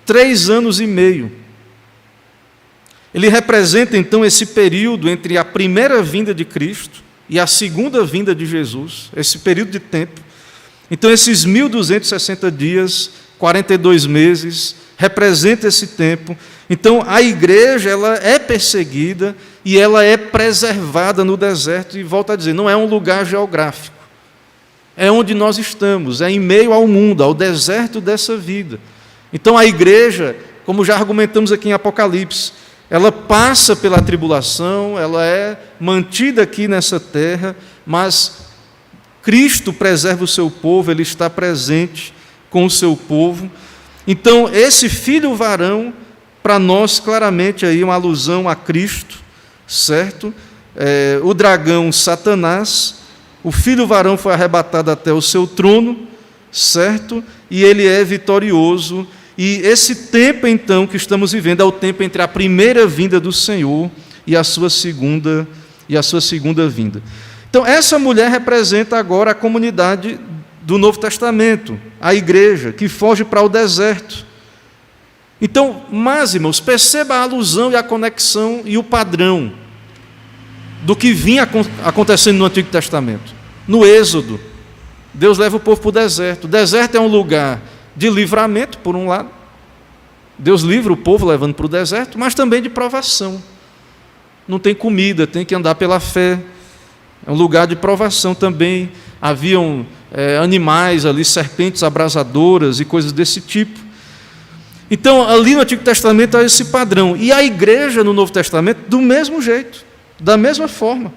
3 anos e meio. Ele representa, então, esse período entre a primeira vinda de Cristo e a segunda vinda de Jesus, esse período de tempo. Então, esses 1260 dias, 42 meses, representa esse tempo. Então, a igreja ela é perseguida e ela é preservada no deserto, e volto a dizer, não é um lugar geográfico. É onde nós estamos, é em meio ao mundo, ao deserto dessa vida. Então a igreja, como já argumentamos aqui em Apocalipse, ela passa pela tribulação, ela é mantida aqui nessa terra, mas Cristo preserva o seu povo, ele está presente com o seu povo. Então esse filho varão, para nós claramente aí uma alusão a Cristo, certo? O dragão Satanás, o filho varão foi arrebatado até o seu trono, certo? E ele é vitorioso. E esse tempo, então, que estamos vivendo, é o tempo entre a primeira vinda do Senhor e a sua segunda vinda. Então, essa mulher representa agora a comunidade do Novo Testamento, a igreja, que foge para o deserto. Então, mas, irmãos, perceba a alusão e a conexão e o padrão do que vinha acontecendo no Antigo Testamento. No Êxodo, Deus leva o povo para o deserto. O deserto é um lugar de livramento, por um lado. Deus livra o povo levando para o deserto, mas também de provação. Não tem comida, tem que andar pela fé. É um lugar de provação também. Haviam animais ali, serpentes abrasadoras e coisas desse tipo. Então, ali no Antigo Testamento há esse padrão. E a igreja no Novo Testamento, do mesmo jeito. Da mesma forma.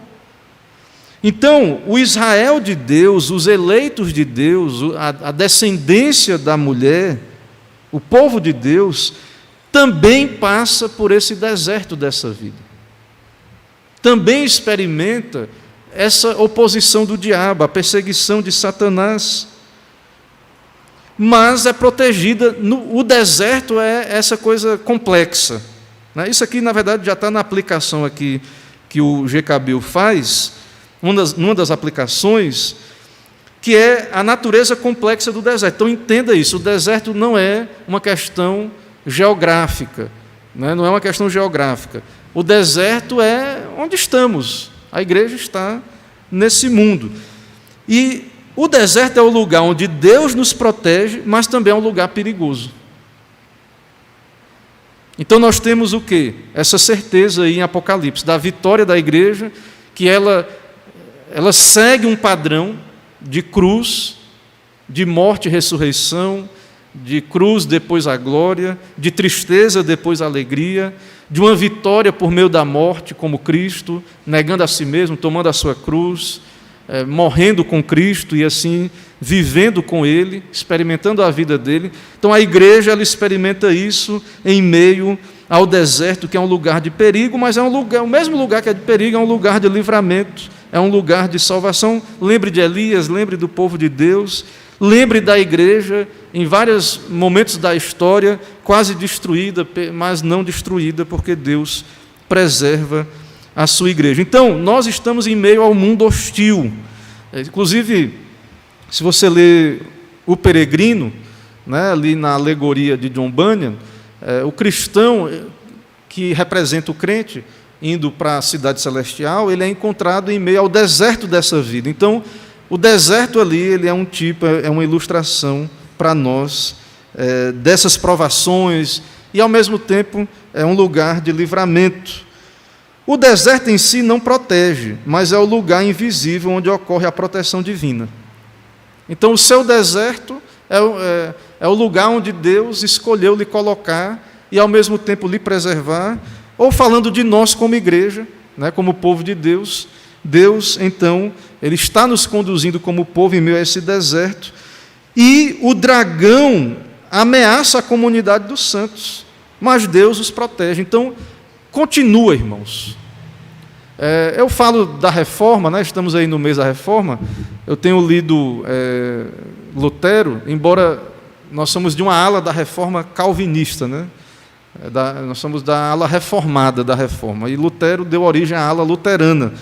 Então, o Israel de Deus, os eleitos de Deus, a descendência da mulher, o povo de Deus, também passa por esse deserto dessa vida. Também experimenta essa oposição do diabo, a perseguição de Satanás. Mas é protegida, o deserto é essa coisa complexa. Isso aqui, na verdade, já está na aplicação aqui que o GKBIL faz, uma das aplicações, que é a natureza complexa do deserto. Então, entenda isso, o deserto não é uma questão geográfica, não é uma questão geográfica. O deserto é onde estamos, a igreja está nesse mundo. E o deserto é o lugar onde Deus nos protege, mas também é um lugar perigoso. Então nós temos o quê? Essa certeza aí em Apocalipse, da vitória da igreja, que ela segue um padrão de cruz, de morte e ressurreição, de cruz depois a glória, de tristeza depois a alegria, de uma vitória por meio da morte, como Cristo, negando a si mesmo, tomando a sua cruz, morrendo com Cristo e assim vivendo com Ele, experimentando a vida dele. Então a igreja ela experimenta isso em meio ao deserto, que é um lugar de perigo, mas é o mesmo lugar que é de perigo, é um lugar de livramento, é um lugar de salvação. Lembre de Elias, lembre do povo de Deus, lembre da igreja em vários momentos da história, quase destruída, mas não destruída, porque Deus preserva a sua igreja. Então, nós estamos em meio ao mundo hostil. Inclusive, se você ler O Peregrino, né, ali na alegoria de John Bunyan, o cristão que representa o crente, indo para a cidade celestial, ele é encontrado em meio ao deserto dessa vida. Então, o deserto ali, ele é um tipo, é uma ilustração para nós dessas provações e, ao mesmo tempo, é um lugar de livramento. O deserto em si não protege, mas é o lugar invisível onde ocorre a proteção divina. Então, o seu deserto é o lugar onde Deus escolheu lhe colocar e, ao mesmo tempo, lhe preservar. Ou falando de nós como igreja, né, como povo de Deus, Deus, então, Ele está nos conduzindo como povo em meio a esse deserto, e o dragão ameaça a comunidade dos santos, mas Deus os protege. Então, continua, irmãos. Eu falo da reforma, né, estamos aí no mês da reforma, eu tenho lido Lutero, embora nós somos de uma ala da reforma calvinista, né? Nós somos da ala reformada da reforma, e Lutero deu origem à ala luterana.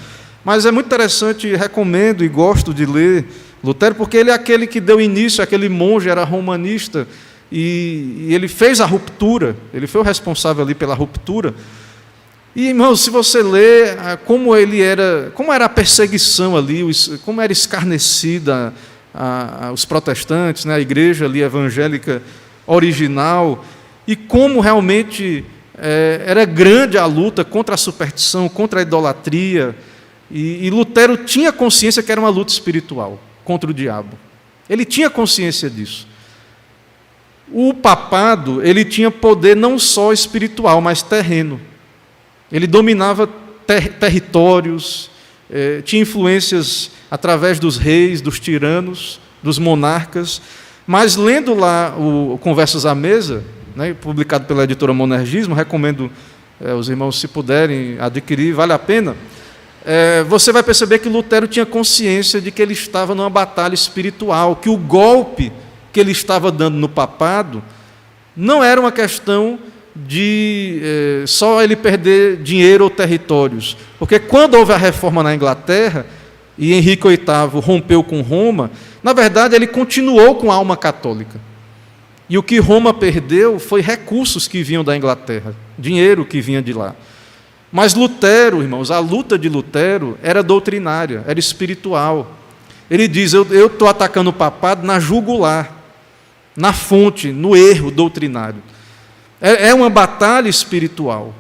Mas é muito interessante, recomendo e gosto de ler Lutero, porque ele é aquele que deu início, aquele monge era romanista, e ele fez a ruptura, ele foi o responsável ali pela ruptura. E, irmãos, se você ler como era a perseguição ali, como era escarnecida os protestantes, né, a igreja ali evangélica original, e como realmente era grande a luta contra a superstição, contra a idolatria, e Lutero tinha consciência que era uma luta espiritual contra o diabo. Ele tinha consciência disso. O papado, ele tinha poder não só espiritual, mas terreno. Ele dominava territórios, tinha influências através dos reis, dos tiranos, dos monarcas. Mas lendo lá o Conversas à Mesa, né, publicado pela editora Monergismo, recomendo os irmãos, se puderem adquirir, vale a pena. Você vai perceber que Lutero tinha consciência de que ele estava numa batalha espiritual, que o golpe que ele estava dando no papado não era uma questão de só ele perder dinheiro ou territórios, porque quando houve a reforma na Inglaterra, e Henrique VIII rompeu com Roma, na verdade ele continuou com a alma católica. E o que Roma perdeu foi recursos que vinham da Inglaterra, dinheiro que vinha de lá. Mas Lutero, irmãos, a luta de Lutero era doutrinária, era espiritual. Ele diz, eu estou atacando o papado na jugular, na fonte, no erro doutrinário. É uma batalha espiritual.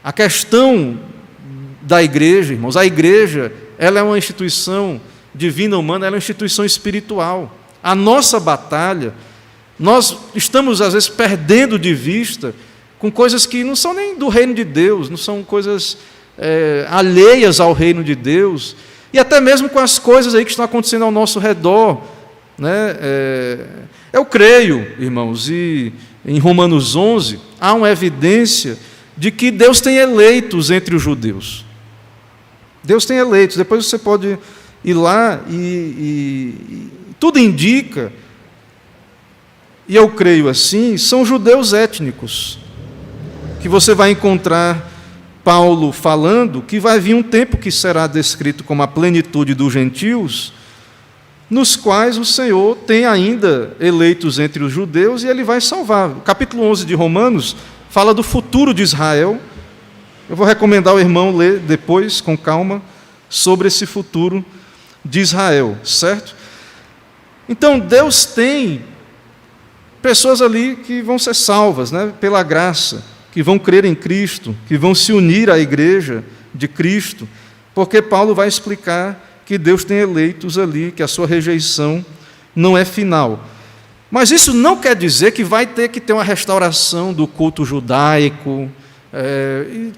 A questão da igreja, irmãos, a igreja, ela é uma instituição divina humana, ela é uma instituição espiritual. A nossa batalha, nós estamos, às vezes, perdendo de vista com coisas que não são nem do reino de Deus, não são coisas alheias ao reino de Deus, e até mesmo com as coisas aí que estão acontecendo ao nosso redor. Né? Eu creio, irmãos, e em Romanos 11, há uma evidência de que Deus tem eleitos entre os judeus. Deus tem eleitos. Depois você pode ir lá e tudo indica, e eu creio assim, são judeus étnicos, que você vai encontrar Paulo falando que vai vir um tempo que será descrito como a plenitude dos gentios, nos quais o Senhor tem ainda eleitos entre os judeus e Ele vai salvar. O capítulo 11 de Romanos fala do futuro de Israel. Eu vou recomendar ao irmão ler depois, com calma, sobre esse futuro de Israel, certo? Então, Deus tem pessoas ali que vão ser salvas, né, pela graça, que vão crer em Cristo, que vão se unir à igreja de Cristo, porque Paulo vai explicar que Deus tem eleitos ali, que a sua rejeição não é final. Mas isso não quer dizer que vai ter que ter uma restauração do culto judaico.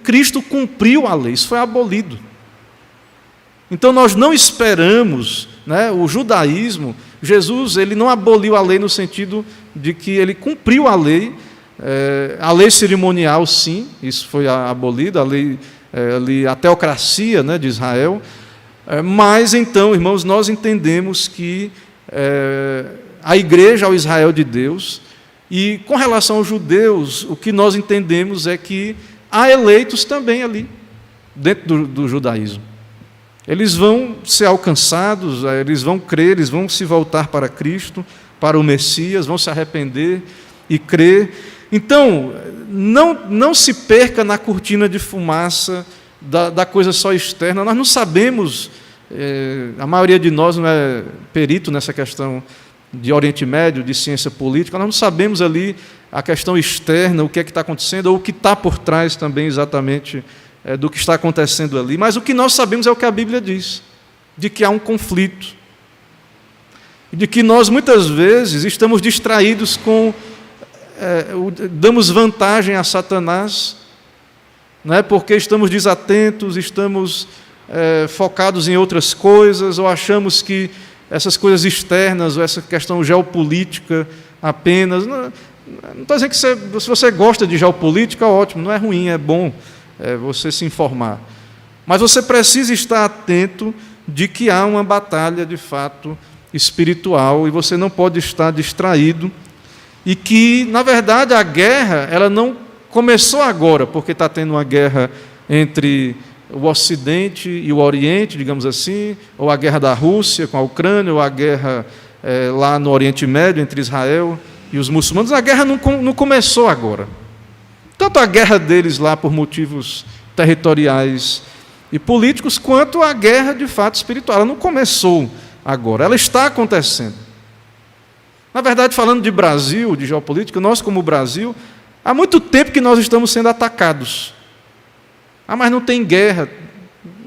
Cristo cumpriu a lei, isso foi abolido. Então nós não esperamos, né, o judaísmo, Jesus ele não aboliu a lei no sentido de que ele cumpriu a lei cerimonial, sim, isso foi abolido, a lei, a teocracia, né, de Israel. Mas então, irmãos, nós entendemos que a igreja é o Israel de Deus, e com relação aos judeus, o que nós entendemos é que há eleitos também ali, dentro do judaísmo. Eles vão ser alcançados, eles vão crer, eles vão se voltar para Cristo, para o Messias, vão se arrepender e crer. Então, não se perca na cortina de fumaça da coisa só externa. Nós não sabemos, a maioria de nós não é perito nessa questão de Oriente Médio, de ciência política, nós não sabemos ali a questão externa, o que é que está acontecendo, ou o que está por trás também exatamente do que está acontecendo ali. Mas o que nós sabemos é o que a Bíblia diz, de que há um conflito, de que nós muitas vezes estamos distraídos damos vantagem a Satanás, não é? Porque estamos desatentos, estamos focados em outras coisas, ou achamos que essas coisas externas, ou essa questão geopolítica apenas. Não estou dizendo que se você gosta de geopolítica, ótimo, não é ruim, é bom você se informar. Mas você precisa estar atento de que há uma batalha, de fato, espiritual, e você não pode estar distraído, e que, na verdade, a guerra ela não começou agora, porque está tendo uma guerra entre o Ocidente e o Oriente, digamos assim, ou a guerra da Rússia com a Ucrânia, ou a guerra lá no Oriente Médio, entre Israel e os muçulmanos. A guerra não começou agora. Tanto a guerra deles lá por motivos territoriais e políticos, quanto a guerra, de fato, espiritual. Ela não começou agora, ela está acontecendo. Na verdade, falando de Brasil, de geopolítica, nós, como Brasil, há muito tempo que nós estamos sendo atacados. Mas não tem guerra.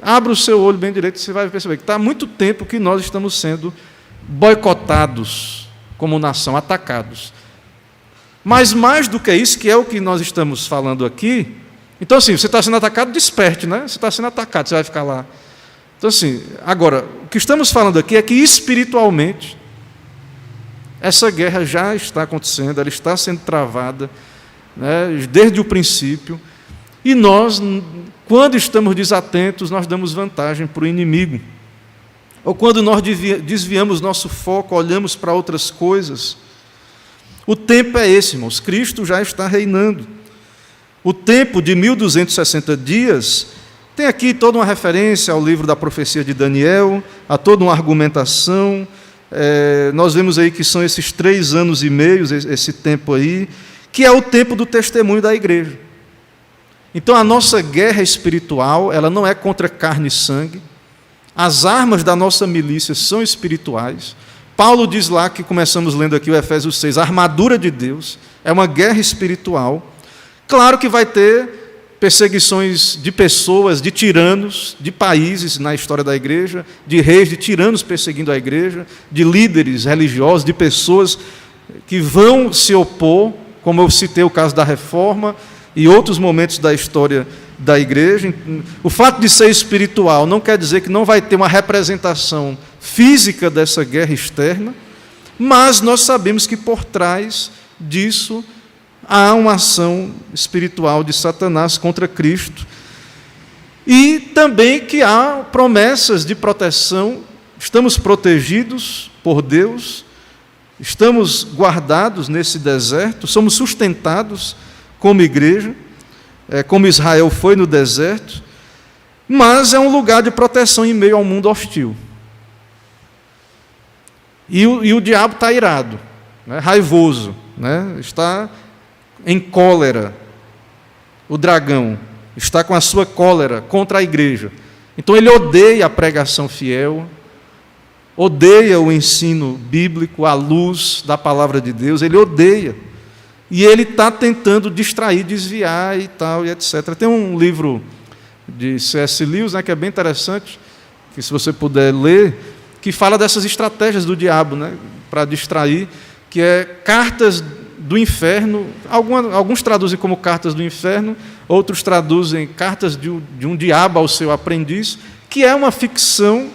Abra o seu olho bem direito, você vai perceber que está há muito tempo que nós estamos sendo boicotados como nação, atacados. Mas mais do que isso, que é o que nós estamos falando aqui, então assim, você está sendo atacado, desperte, né? Você está sendo atacado, você vai ficar lá. Então assim, agora, o que estamos falando aqui é que espiritualmente, essa guerra já está acontecendo, ela está sendo travada, né, desde o princípio, e nós, quando estamos desatentos, nós damos vantagem para o inimigo. Ou quando nós desviamos nosso foco, olhamos para outras coisas. O tempo é esse, irmãos, Cristo já está reinando. O tempo de 1260 dias, tem aqui toda uma referência ao livro da profecia de Daniel, a toda uma argumentação. Nós vemos aí que são esses 3 anos e meio, esse tempo aí, que é o tempo do testemunho da igreja. Então, a nossa guerra espiritual, ela não é contra carne e sangue. As armas da nossa milícia são espirituais. Paulo diz lá, que começamos lendo aqui o Efésios 6, a armadura de Deus é uma guerra espiritual. Claro que vai ter perseguições de pessoas, de tiranos, de países na história da igreja, de reis, de tiranos perseguindo a igreja, de líderes religiosos, de pessoas que vão se opor, como eu citei o caso da Reforma, e outros momentos da história da igreja. O fato de ser espiritual não quer dizer que não vai ter uma representação física dessa guerra externa, mas nós sabemos que por trás disso há uma ação espiritual de Satanás contra Cristo, e também que há promessas de proteção. Estamos protegidos por Deus, estamos guardados nesse deserto, somos sustentados como igreja, como Israel foi no deserto, mas é um lugar de proteção em meio ao mundo hostil. E o diabo está irado, né, raivoso, né, está em cólera. O dragão está com a sua cólera contra a igreja. Então ele odeia a pregação fiel, odeia o ensino bíblico, a luz da palavra de Deus, ele odeia. E ele está tentando distrair, desviar e tal, e etc. Tem um livro de C.S. Lewis, né, que é bem interessante, que se você puder ler, que fala dessas estratégias do diabo, né, para distrair, que é Cartas do Inferno. Alguns traduzem como Cartas do Inferno, outros traduzem Cartas de um diabo ao seu aprendiz, que é uma ficção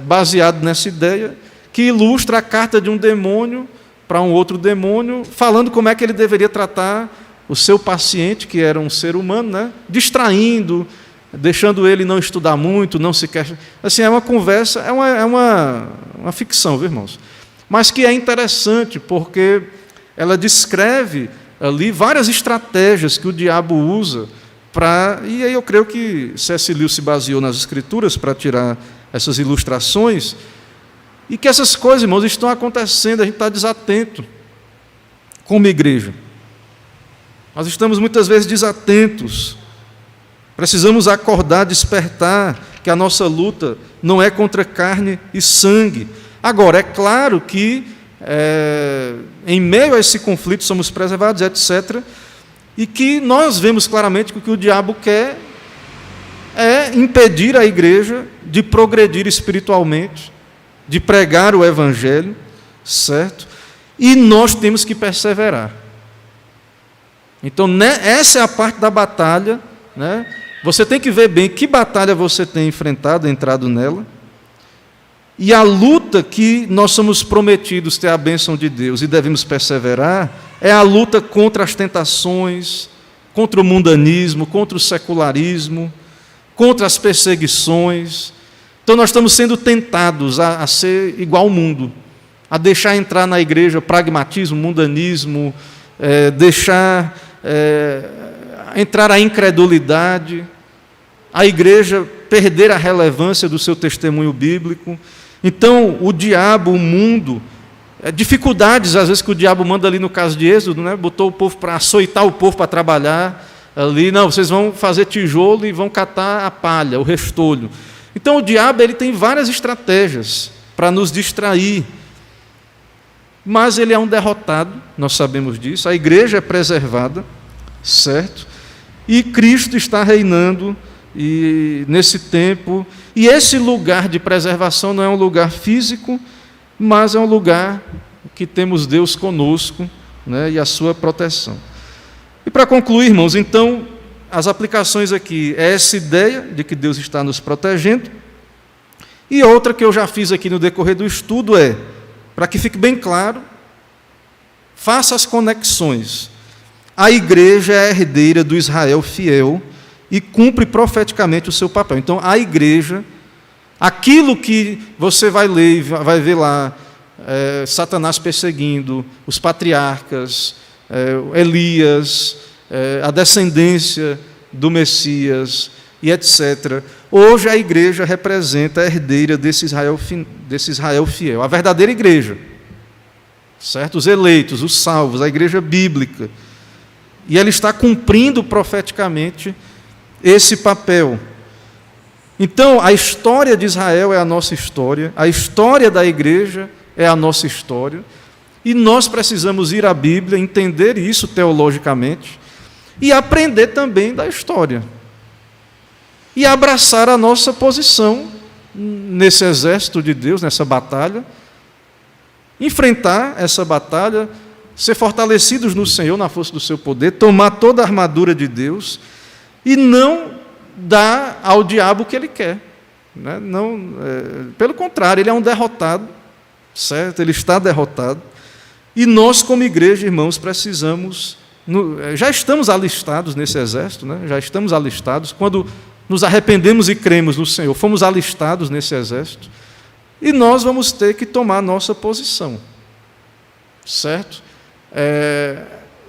baseada nessa ideia, que ilustra a carta de um demônio para um outro demônio, falando como é que ele deveria tratar o seu paciente, que era um ser humano, né? Distraindo, deixando ele não estudar muito, não se quer. Assim, é uma conversa, é uma ficção, viu, irmãos? Mas que é interessante, porque ela descreve ali várias estratégias que o diabo usa para. E aí eu creio que C.S. Lewis se baseou nas Escrituras para tirar essas ilustrações, E que essas coisas, irmãos, estão acontecendo, a gente está desatento como igreja. Nós estamos muitas vezes desatentos. Precisamos acordar, despertar, que a nossa luta não é contra carne e sangue. Agora, é claro que em meio a esse conflito somos preservados, etc., e que nós vemos claramente que o que o diabo quer é impedir a igreja de progredir espiritualmente, de pregar o evangelho, certo? E nós temos que perseverar. Então, essa é a parte da batalha, né? Você tem que ver bem que batalha você tem enfrentado, entrado nela, e a luta que nós somos prometidos ter a bênção de Deus e devemos perseverar é a luta contra as tentações, contra o mundanismo, contra o secularismo, contra as perseguições. Então nós estamos sendo tentados a ser igual ao mundo, a deixar entrar na igreja pragmatismo, mundanismo, deixar entrar a incredulidade, a igreja perder a relevância do seu testemunho bíblico. Então, o diabo, o mundo, dificuldades, às vezes, que o diabo manda ali no caso de Êxodo, né? Botou o povo para açoitar o povo para trabalhar ali. Não, vocês vão fazer tijolo e vão catar a palha, o restolho. Então, o diabo ele tem várias estratégias para nos distrair. Mas ele é um derrotado, nós sabemos disso. A igreja é preservada, certo? E Cristo está reinando nesse tempo. E esse lugar de preservação não é um lugar físico, mas é um lugar que temos Deus conosco, né, e a sua proteção. E para concluir, irmãos, então, as aplicações aqui é essa ideia de que Deus está nos protegendo. E outra que eu já fiz aqui no decorrer do estudo para que fique bem claro, faça as conexões. A igreja é a herdeira do Israel fiel e cumpre profeticamente o seu papel. Então, a igreja, aquilo que você vai ler, vai ver lá, Satanás perseguindo, os patriarcas, Elias, a descendência do Messias, e etc. Hoje a igreja representa a herdeira desse Israel fiel, a verdadeira igreja, certo? Os eleitos, os salvos, a igreja bíblica. E ela está cumprindo profeticamente esse papel. Então, a história de Israel é a nossa história, a história da igreja é a nossa história, e nós precisamos ir à Bíblia, entender isso teologicamente, e aprender também da história. E abraçar a nossa posição nesse exército de Deus, nessa batalha, enfrentar essa batalha, ser fortalecidos no Senhor, na força do seu poder, tomar toda a armadura de Deus, e não dar ao diabo o que ele quer. Né? Pelo contrário, ele é um derrotado, certo? Ele está derrotado. E nós, como igreja, irmãos, precisamos... já estamos alistados nesse exército, né? Já estamos alistados. Quando nos arrependemos e cremos no Senhor, fomos alistados nesse exército. E nós vamos ter que tomar nossa posição. Certo?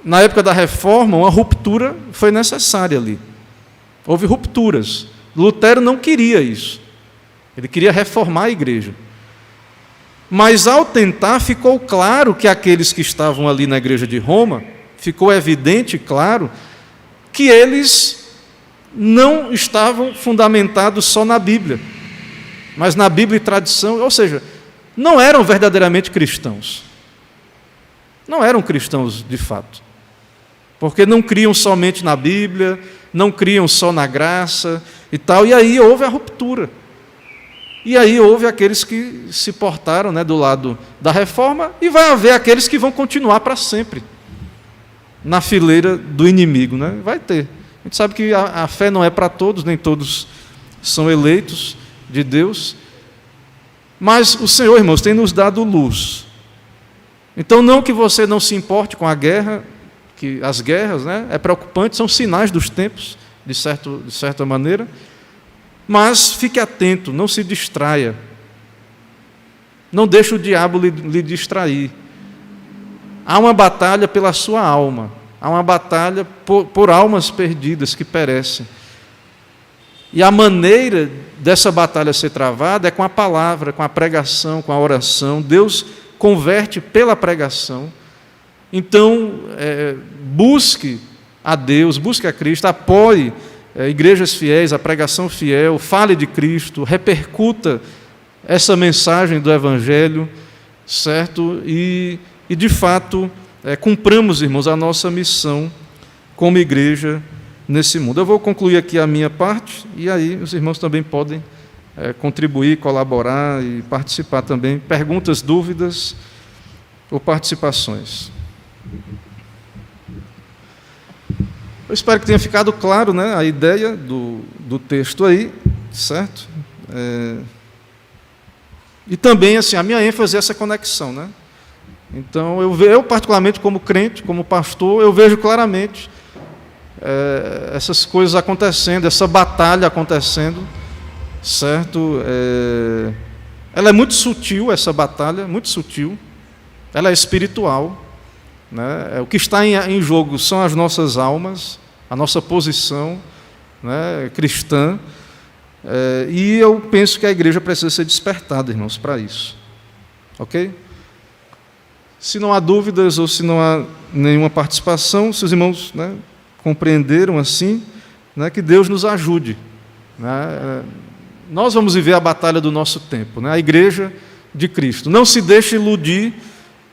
Na época da reforma, uma ruptura foi necessária ali. Houve rupturas. Lutero não queria isso. Ele queria reformar a igreja. Mas, ao tentar, ficou claro que aqueles que estavam ali na igreja de Roma, ficou evidente, claro, que eles não estavam fundamentados só na Bíblia, mas na Bíblia e tradição, ou seja, não eram verdadeiramente cristãos. Não eram cristãos de fato. Porque não criam somente na Bíblia, não criam só na graça e tal, e aí houve a ruptura. E aí houve aqueles que se portaram, né, do lado da reforma, e vai haver aqueles que vão continuar para sempre na fileira do inimigo. Né? Vai ter. A gente sabe que a fé não é para todos, nem todos são eleitos de Deus, mas o Senhor, irmãos, tem nos dado luz. Então, não que você não se importe com a guerra, que as guerras, né, é preocupante, são sinais dos tempos, de certa maneira, mas fique atento, não se distraia. Não deixe o diabo lhe distrair. Há uma batalha pela sua alma, há uma batalha por almas perdidas que perecem. E a maneira dessa batalha ser travada é com a palavra, com a pregação, com a oração. Deus converte pela pregação. Então, busque a Deus, busque a Cristo, apoie igrejas fiéis, a pregação fiel, fale de Cristo, repercuta essa mensagem do Evangelho, certo? E de fato, cumpramos, irmãos, a nossa missão como igreja nesse mundo. Eu vou concluir aqui a minha parte, e aí os irmãos também podem contribuir, colaborar e participar também. Perguntas, dúvidas ou participações. Eu espero que tenha ficado claro, né, a ideia do texto aí, certo? E também, assim, a minha ênfase é essa conexão, né? Então, eu particularmente, como crente, como pastor, eu vejo claramente essas coisas acontecendo, essa batalha acontecendo, certo? Ela é muito sutil, essa batalha, muito sutil. Ela é espiritual, né? O que está em jogo são as nossas almas, a nossa posição, né, cristã, e eu penso que a igreja precisa ser despertada, irmãos, para isso. Ok? Se não há dúvidas ou se não há nenhuma participação, se os irmãos, né, compreenderam assim, né, que Deus nos ajude. Né? Nós vamos viver a batalha do nosso tempo, né, a igreja de Cristo. Não se deixe iludir,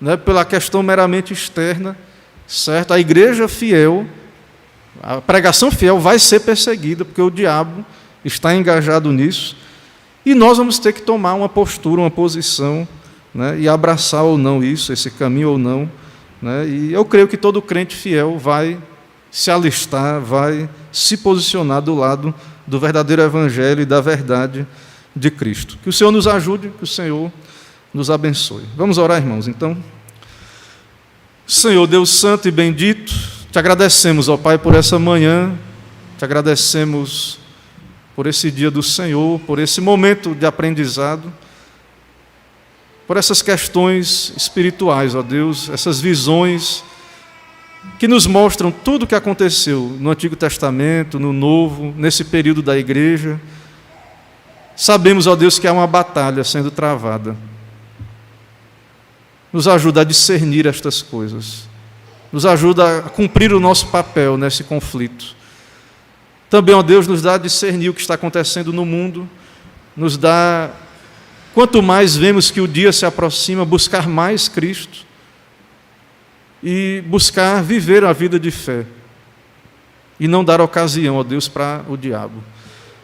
né, pela questão meramente externa, certo? A igreja fiel, a pregação fiel vai ser perseguida, porque o diabo está engajado nisso, e nós vamos ter que tomar uma postura, uma posição, né, e abraçar ou não isso, esse caminho ou não, né, e eu creio que todo crente fiel vai se alistar, vai se posicionar do lado do verdadeiro evangelho e da verdade de Cristo. Que o Senhor nos ajude, que o Senhor nos abençoe. Vamos orar, irmãos, então. Senhor, Deus santo e bendito, te agradecemos, ó Pai, por essa manhã, te agradecemos por esse dia do Senhor, por esse momento de aprendizado, por essas questões espirituais, ó Deus, essas visões que nos mostram tudo o que aconteceu no Antigo Testamento, no Novo, nesse período da igreja. Sabemos, ó Deus, que há uma batalha sendo travada. Nos ajuda a discernir estas coisas. Nos ajuda a cumprir o nosso papel nesse conflito. Também, ó Deus, nos dá a discernir o que está acontecendo no mundo. Nos dá, quanto mais vemos que o dia se aproxima, buscar mais Cristo e buscar viver a vida de fé e não dar ocasião, ó Deus, para o diabo.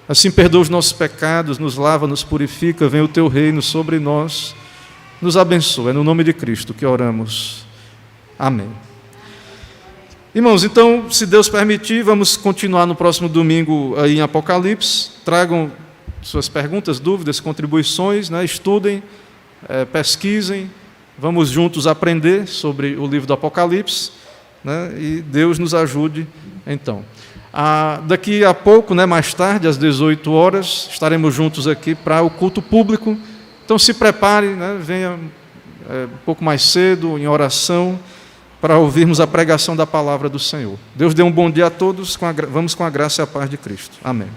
Assim, perdoa os nossos pecados, nos lava, nos purifica, vem o Teu reino sobre nós, nos abençoa. É no nome de Cristo que oramos. Amém. Irmãos, então, se Deus permitir, vamos continuar no próximo domingo aí em Apocalipse. Tragam suas perguntas, dúvidas, contribuições, né? Estudem, pesquisem, vamos juntos aprender sobre o livro do Apocalipse, né? E Deus nos ajude, então. Daqui a pouco, né, mais tarde, às 18 horas, estaremos juntos aqui para o culto público. Então, se prepare, né, venha um pouco mais cedo, em oração, para ouvirmos a pregação da palavra do Senhor. Deus dê um bom dia a todos, vamos com a graça e a paz de Cristo. Amém.